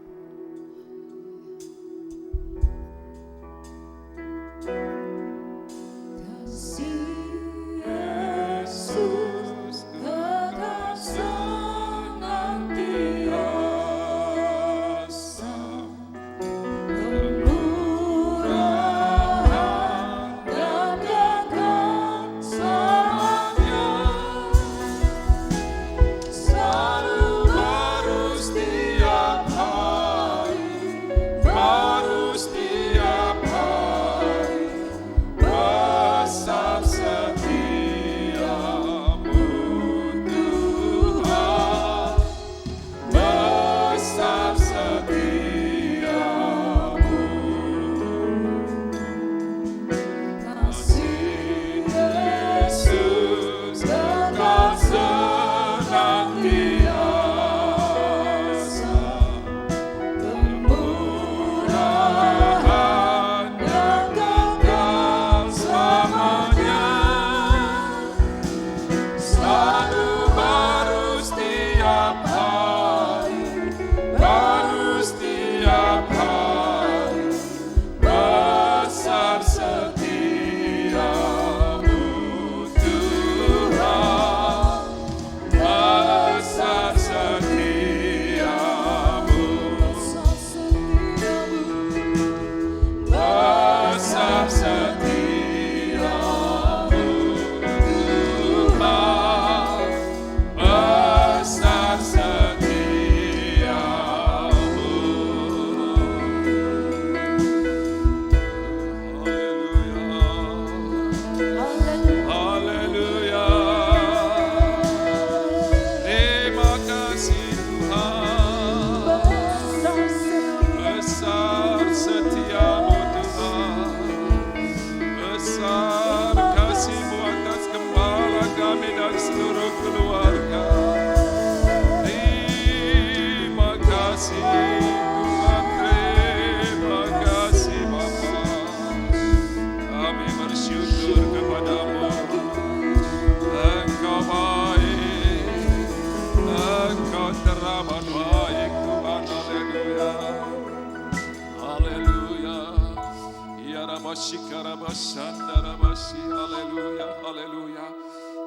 Haleluya, haleluya.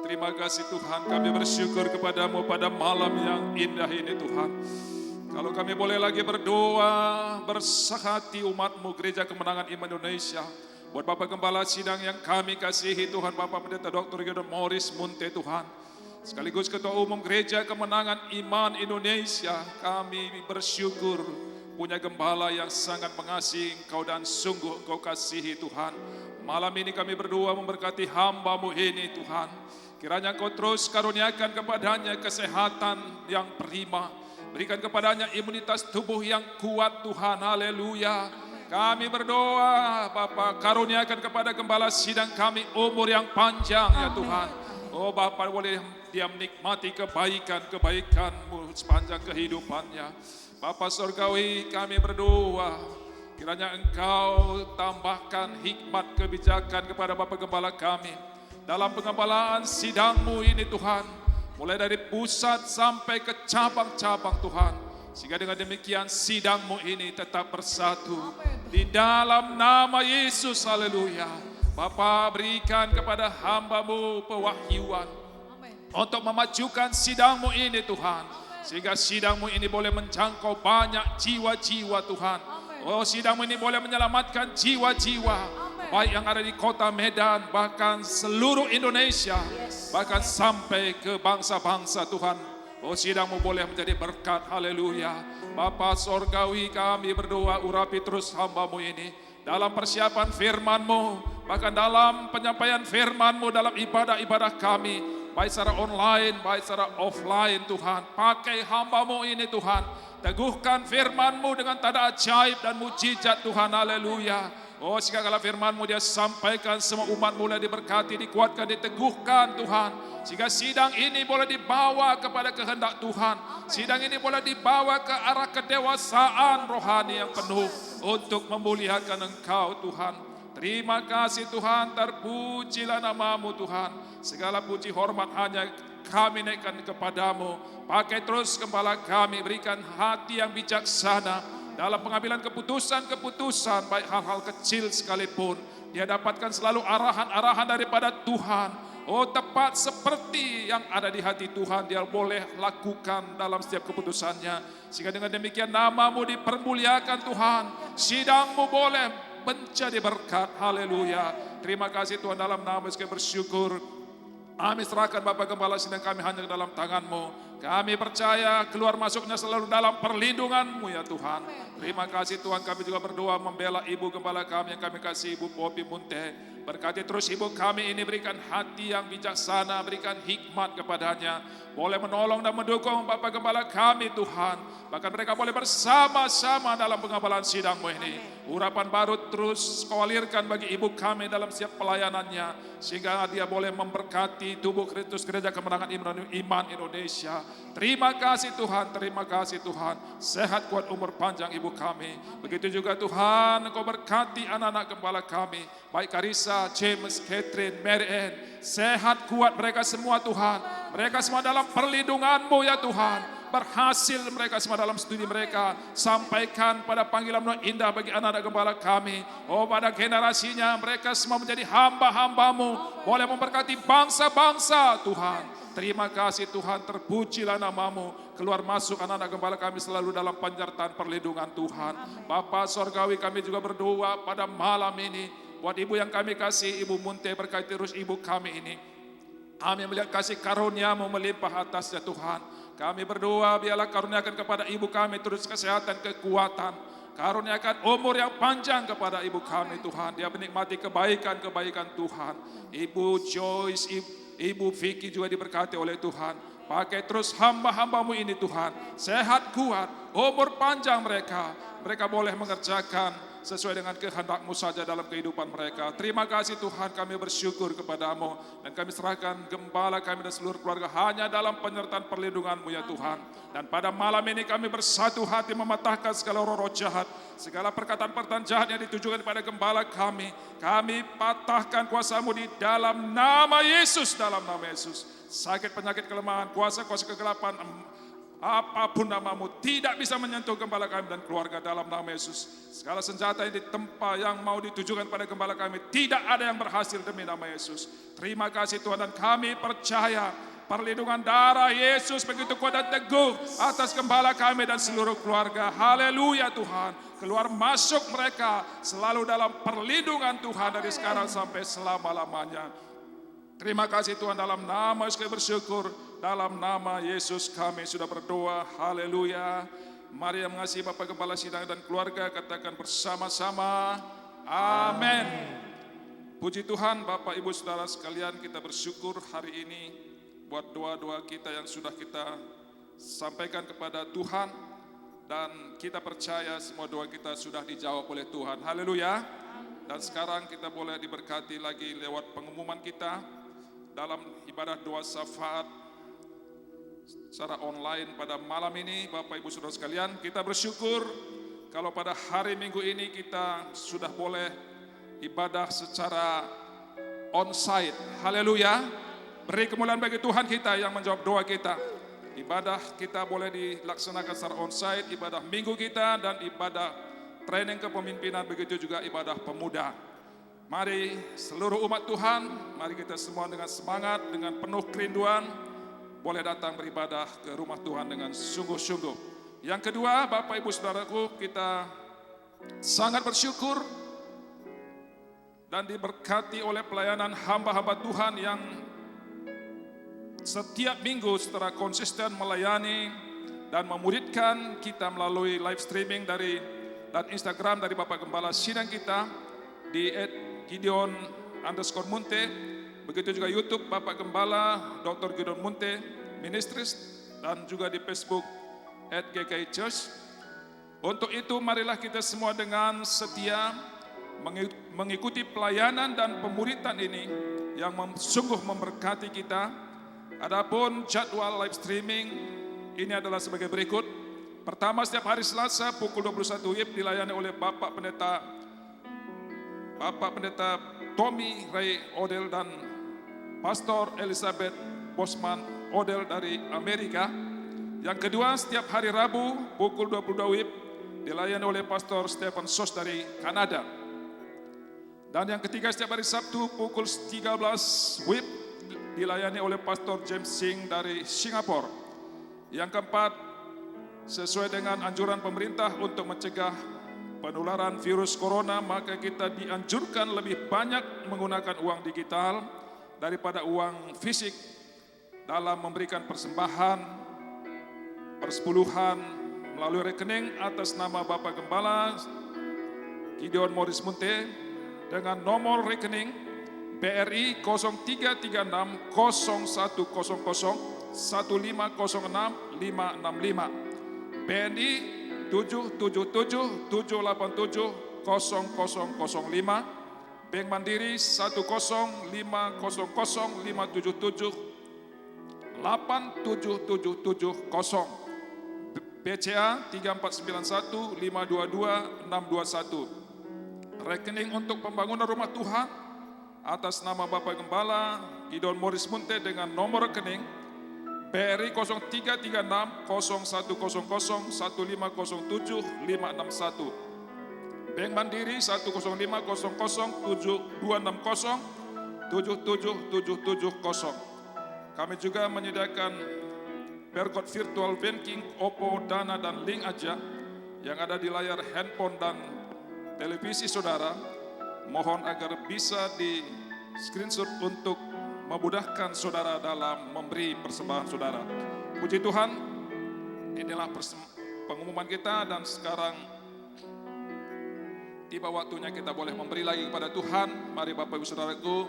Terima kasih Tuhan, kami bersyukur kepadamu pada malam yang indah ini Tuhan. Kalau kami boleh lagi berdoa, bersahati umatmu Gereja Kemenangan Iman Indonesia. Buat Bapak Gembala Sidang yang kami kasihi Tuhan, Bapak Pendeta Dr. Gedo Morris Munte Tuhan. Sekaligus Ketua Umum Gereja Kemenangan Iman Indonesia, kami bersyukur punya gembala yang sangat mengasihi Engkau dan sungguh Engkau kasihi Tuhan. Malam ini kami berdoa memberkati hamba-Mu ini Tuhan. Kiranya Engkau terus karuniakan kepadanya kesehatan yang prima. Berikan kepadanya imunitas tubuh yang kuat Tuhan. Haleluya. Kami berdoa Bapa, karuniakan kepada Gembala Sidang kami umur yang panjang ya Tuhan. Oh Bapa, boleh dia menikmati kebaikan-kebaikan-Mu sepanjang kehidupannya. Bapa Surgawi, kami berdoa kiranya Engkau tambahkan hikmat kebijakan kepada Bapak Gembala kami dalam pengembalaan sidang-Mu ini Tuhan, mulai dari pusat sampai ke cabang-cabang Tuhan, sehingga dengan demikian sidang-Mu ini tetap bersatu di dalam nama Yesus. Haleluya. Bapa, berikan kepada hamba-Mu pewahyuan Amin. untuk memajukan sidang-Mu ini Tuhan. Sehingga sidang-Mu ini boleh menjangkau banyak jiwa-jiwa Tuhan. Oh, sidang-Mu ini boleh menyelamatkan jiwa-jiwa. Baik yang ada di kota Medan, bahkan seluruh Indonesia. Bahkan sampai ke bangsa-bangsa Tuhan. Oh, sidang-Mu boleh menjadi berkat. Haleluya. Bapa sorgawi, kami berdoa urapi terus hamba-Mu ini. Dalam persiapan firman-Mu, bahkan dalam penyampaian firman-Mu dalam ibadah-ibadah kami, baik secara online, baik secara offline Tuhan. Pakai hamba-Mu ini Tuhan. Teguhkan firman-Mu dengan tanda ajaib dan mujizat Tuhan. Haleluya. Oh, segala firman-Mu dia sampaikan, semua umat-Mu boleh diberkati, dikuatkan, diteguhkan Tuhan. Sehingga sidang ini boleh dibawa kepada kehendak Tuhan. Sidang ini boleh dibawa ke arah kedewasaan rohani yang penuh untuk memuliakan Engkau Tuhan. Terima kasih Tuhan, terpujilah nama-Mu Tuhan. Segala puji hormat hanya kami naikkan kepadamu. Pakai terus gembala kami, berikan hati yang bijaksana dalam pengambilan keputusan-keputusan, baik hal-hal kecil sekalipun. Dia dapatkan selalu arahan-arahan daripada Tuhan. Oh, tepat seperti yang ada di hati Tuhan, dia boleh lakukan dalam setiap keputusannya. Sehingga dengan demikian nama-Mu dipermuliakan Tuhan. Sidang-Mu boleh menjadi berkat. Haleluya. Terima kasih Tuhan, dalam nama Yesus bersyukur. Kami serahkan Bapak Gembala sidang kami hanya ke dalam tangan-Mu. Kami percaya keluar masuknya selalu dalam perlindungan-Mu ya Tuhan. Terima kasih Tuhan, kami juga berdoa membela Ibu Gembala kami yang kami kasih, Ibu Popi Munte. Berkati terus ibu kami ini, berikan hati yang bijaksana, berikan hikmat kepadanya. Boleh menolong dan mendukung Bapak Gembala kami Tuhan. Bahkan mereka boleh bersama-sama dalam pengembalaan sidang-Mu ini. Urapan baru terus Kau alirkan bagi ibu kami dalam setiap pelayanannya. Sehingga dia boleh memberkati tubuh Kristus Gereja Kemenangan Iman Indonesia. Terima kasih Tuhan, terima kasih Tuhan. Sehat kuat umur panjang ibu kami. Begitu juga Tuhan, Engkau berkati anak-anak gembala kami. Baik Karissa, James, Catherine, Mary Ann. Sehat kuat mereka semua Tuhan. Mereka semua dalam perlindungan-Mu ya Tuhan. Berhasil mereka semua dalam studi mereka. Sampaikan pada panggilan-Mu indah bagi anak-anak gembala kami. Oh, pada generasinya mereka semua menjadi hamba-hamba-Mu. Boleh memberkati bangsa-bangsa Tuhan. Terima kasih Tuhan, terpujilah nama-Mu. Keluar masuk anak-anak gembala kami selalu dalam penyertaan perlindungan Tuhan. Bapa sorgawi, kami juga berdoa pada malam ini. Buat ibu yang kami kasih, Ibu Munte, berkati terus ibu kami ini. Kami melihat kasih karunia-Mu melimpah atasnya Tuhan. Kami berdoa biarlah karuniakan kepada ibu kami terus kesehatan, kekuatan. Karuniakan umur yang panjang kepada ibu kami Tuhan. Dia menikmati kebaikan-kebaikan Tuhan. Ibu Joyce, Ibu Vicky juga diberkati oleh Tuhan. Pakai terus hamba-hamba-Mu ini Tuhan. Sehat kuat, umur panjang mereka. Mereka boleh mengerjakan sesuai dengan kehendak-Mu saja dalam kehidupan mereka. Terima kasih Tuhan, kami bersyukur kepada-Mu. Dan kami serahkan gembala kami dan seluruh keluarga hanya dalam penyertaan perlindungan-Mu ya Tuhan. Dan pada malam ini kami bersatu hati mematahkan segala roh-roh jahat. Segala perkataan-perkataan jahat yang ditujukan kepada gembala kami. Kami patahkan kuasa-Mu di dalam nama Yesus, dalam nama Yesus. Sakit, penyakit, kelemahan, kuasa-kuasa kegelapan, apapun nama-Mu tidak bisa menyentuh gembala kami dan keluarga dalam nama Yesus. Segala senjata yang ditempa yang mau ditujukan pada gembala kami, tidak ada yang berhasil demi nama Yesus. Terima kasih Tuhan, dan kami percaya perlindungan darah Yesus begitu kuat dan teguh atas gembala kami dan seluruh keluarga. Haleluya Tuhan. Keluar masuk mereka selalu dalam perlindungan Tuhan dari sekarang sampai selama-lamanya. Terima kasih Tuhan, dalam nama Yesus kami bersyukur. Dalam nama Yesus kami sudah berdoa. Haleluya. Mari yang mengasihi Bapak Gembala Sidang dan keluarga katakan bersama-sama. Amin. Puji Tuhan Bapak Ibu Saudara sekalian, kita bersyukur hari ini buat doa-doa kita yang sudah kita sampaikan kepada Tuhan. Dan kita percaya semua doa kita sudah dijawab oleh Tuhan. Haleluya. Dan sekarang kita boleh diberkati lagi lewat pengumuman kita dalam ibadah doa syafaat secara online pada malam ini. Bapak Ibu Saudara sekalian, kita bersyukur kalau pada hari Minggu ini kita sudah boleh ibadah secara onsite. Haleluya. Beri kemuliaan bagi Tuhan kita yang menjawab doa kita. Ibadah kita boleh dilaksanakan secara onsite, ibadah minggu kita dan ibadah training kepemimpinan, begitu juga ibadah pemuda. Mari seluruh umat Tuhan, mari kita semua dengan semangat, dengan penuh kerinduan, boleh datang beribadah ke rumah Tuhan dengan sungguh-sungguh. Yang kedua, Bapak Ibu Saudaraku, kita sangat bersyukur dan diberkati oleh pelayanan hamba-hamba Tuhan yang setiap minggu secara konsisten melayani dan memuridkan kita melalui live streaming dan Instagram dari Bapak Gembala sidang kita di @Gideon_Munte, begitu juga YouTube Bapak Gembala Dr. Gideon Munte Ministries, dan juga di Facebook @GKI Church. Untuk itu marilah kita semua dengan setia mengikuti pelayanan dan pemuritan ini yang sungguh memberkati kita. Adapun jadwal live streaming ini adalah sebagai berikut. Pertama, setiap hari Selasa pukul 21 WIB dilayani oleh Bapak Pendeta Tommy Ray Odell dan Pastor Elizabeth Bosman Odell dari Amerika. Yang kedua, setiap hari Rabu pukul 22 WIB dilayani oleh Pastor Stephen Sos dari Kanada. Dan yang ketiga, setiap hari Sabtu pukul 13 WIB dilayani oleh Pastor James Singh dari Singapura. Yang keempat, sesuai dengan anjuran pemerintah untuk mencegah penularan virus corona, maka kita dianjurkan lebih banyak menggunakan uang digital daripada uang fisik dalam memberikan persembahan, persepuluhan melalui rekening atas nama Bapak Gembala Gideon Morris Munte dengan nomor rekening BRI 0336 0100 1506565, BNI 777 787 0005, Bank Mandiri 10500 577 8770, BCA 3491 522 621. Rekening untuk pembangunan rumah Tuhan atas nama Bapak Gembala Gideon Morris Munte dengan nomor rekening BRI 0336 0100 1507561, Bank Mandiri 10500 7260 77770. Kami juga menyediakan Bergot Virtual Banking, Oppo, Dana, dan Link Aja yang ada di layar handphone dan televisi saudara. Mohon agar bisa di screenshot untuk memudahkan saudara dalam memberi persembahan saudara. Puji Tuhan, inilah pengumuman kita, dan sekarang tiba waktunya kita boleh memberi lagi kepada Tuhan. Mari Bapak Ibu Saudaraku,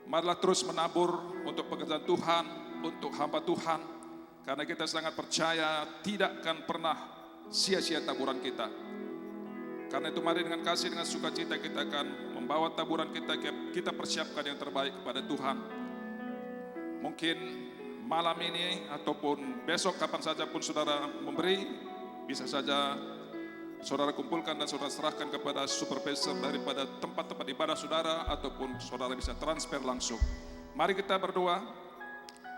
marilah terus menabur untuk pekerjaan Tuhan, untuk hamba Tuhan, karena kita sangat percaya tidak akan pernah sia-sia taburan kita. Karena itu mari dengan kasih, dengan sukacita kita akan membawa taburan kita persiapkan yang terbaik kepada Tuhan. Mungkin malam ini ataupun besok kapan saja pun saudara memberi, bisa saja saudara kumpulkan dan saudara serahkan kepada supervisor daripada tempat-tempat ibadah saudara, ataupun saudara bisa transfer langsung. Mari kita berdoa.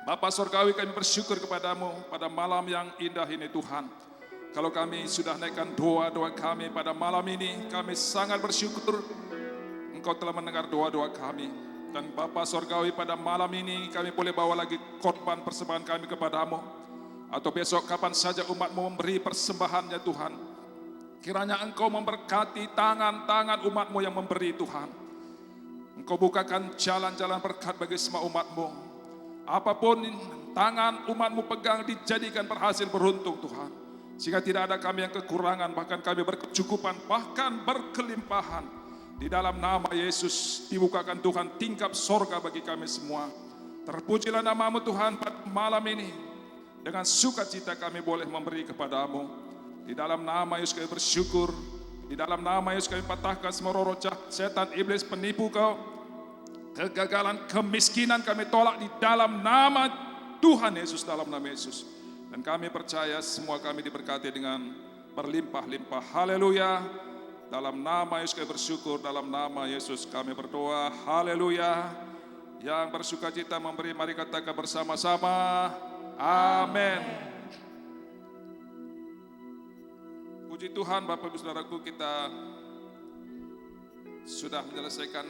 Bapa Surgawi, kami bersyukur kepadamu pada malam yang indah ini Tuhan. Kalau kami sudah naikkan doa-doa kami pada malam ini, kami sangat bersyukur Engkau telah mendengar doa-doa kami. Dan Bapa Surgawi, pada malam ini kami boleh bawa lagi korban persembahan kami kepadamu. Atau besok kapan saja umatmu memberi persembahannya Tuhan. Kiranya Engkau memberkati tangan-tangan umatmu yang memberi Tuhan. Engkau bukakan jalan-jalan berkat bagi semua umatmu. Apapun tangan umatmu pegang dijadikan berhasil beruntung Tuhan. Sehingga tidak ada kami yang kekurangan, bahkan kami berkecukupan, bahkan berkelimpahan. Di dalam nama Yesus dibukakan Tuhan tingkap sorga bagi kami semua. Terpujilah namamu Tuhan pada malam ini. Dengan sukacita kami boleh memberi kepadamu. Di dalam nama Yesus kami bersyukur. Di dalam nama Yesus kami patahkan semua roh jahat, setan, iblis, penipu kau. Kegagalan, kemiskinan kami tolak di dalam nama Tuhan Yesus, dalam nama Yesus. Dan kami percaya semua kami diberkati dengan berlimpah-limpah. Haleluya. Dalam nama Yesus kami bersyukur, dalam nama Yesus kami berdoa. Haleluya. Yang bersukacita memberi, mari katakan bersama-sama. Amin. Puji Tuhan, Bapak Ibu Saudaraku, kita sudah menyelesaikan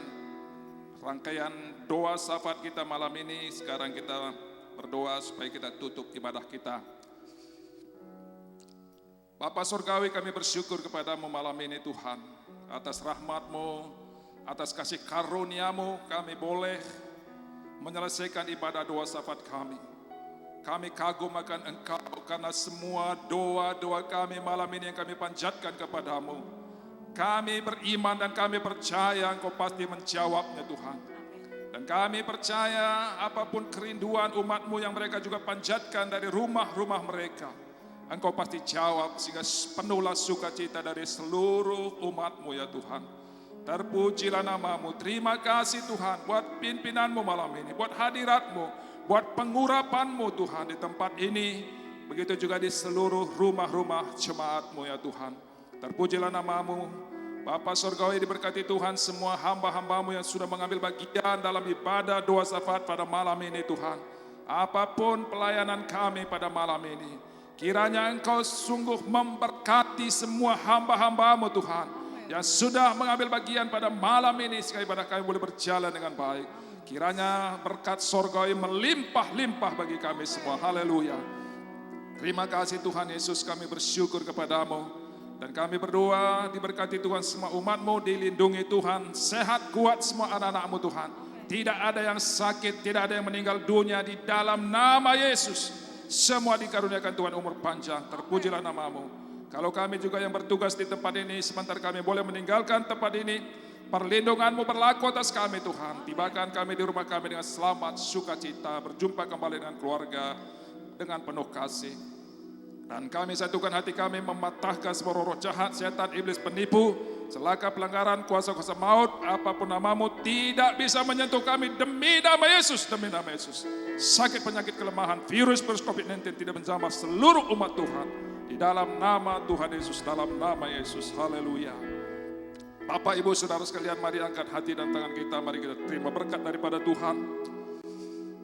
rangkaian doa syafaat kita malam ini. Sekarang kita berdoa supaya kita tutup ibadah kita. Bapa Surgawi, kami bersyukur kepadamu malam ini Tuhan, atas rahmat-Mu, atas kasih karunia-Mu kami boleh menyelesaikan ibadah doa syafaat kami. Kami kagum akan Engkau karena semua doa-doa kami malam ini yang kami panjatkan kepadamu. Kami beriman dan kami percaya Engkau pasti menjawabnya Tuhan. Dan kami percaya apapun kerinduan umat-Mu yang mereka juga panjatkan dari rumah-rumah mereka, Engkau pasti jawab sehingga penuhlah sukacita dari seluruh umat-Mu ya Tuhan. Terpujilah nama-Mu. Terima kasih Tuhan buat pimpinan-Mu malam ini, buat hadirat-Mu, buat pengurapan-Mu Tuhan di tempat ini. Begitu juga di seluruh rumah-rumah jemaat-Mu ya Tuhan. Terpujilah nama-Mu. Bapa Surgawi, diberkati Tuhan semua hamba-hamba-Mu yang sudah mengambil bagian dalam ibadah doa syafaat pada malam ini Tuhan. Apapun pelayanan kami pada malam ini, kiranya Engkau sungguh memberkati semua hamba-hamba-Mu Tuhan yang sudah mengambil bagian pada malam ini sehingga ibadah kami boleh berjalan dengan baik. Kiranya berkat surgawi melimpah-limpah bagi kami semua. Haleluya. Terima kasih Tuhan Yesus, kami bersyukur kepadamu. Dan kami berdoa diberkati Tuhan semua umat-Mu, dilindungi Tuhan, sehat kuat semua anak-anak-Mu Tuhan. Tidak ada yang sakit, tidak ada yang meninggal dunia di dalam nama Yesus. Semua dikaruniakan Tuhan umur panjang. Terpujilah nama-Mu. Kalau kami juga yang bertugas di tempat ini, sebentar kami boleh meninggalkan tempat ini, perlindungan-Mu berlaku atas kami Tuhan. Tibakan kami di rumah kami dengan selamat, sukacita, berjumpa kembali dengan keluarga dengan penuh kasih. Dan kami satukan hati kami mematahkan semua roh jahat, setan, iblis, penipu, celaka, pelanggaran, kuasa-kuasa maut, apapun nama-Mu tidak bisa menyentuh kami demi nama Yesus, demi nama Yesus. Sakit, penyakit, kelemahan, virus COVID-19 tidak menjamah seluruh umat Tuhan. Di dalam nama Tuhan Yesus, dalam nama Yesus. Haleluya. Bapak, Ibu, Saudara sekalian, mari angkat hati dan tangan kita, mari kita terima berkat daripada Tuhan.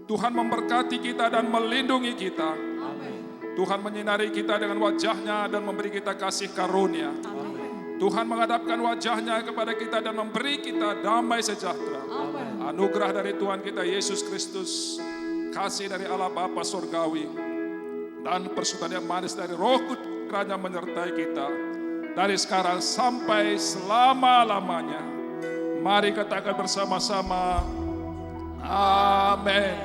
Tuhan memberkati kita dan melindungi kita. Amin. Tuhan menyinari kita dengan wajahnya dan memberi kita kasih karunia. Amin. Tuhan menghadapkan wajahnya kepada kita dan memberi kita damai sejahtera. Amin. Anugerah dari Tuhan kita Yesus Kristus, kasih dari Allah Bapa Surgawi, dan persekutuan yang manis dari Roh Kudus kiranya menyertai kita dari sekarang sampai selama-lamanya. Mari katakan bersama-sama, amin.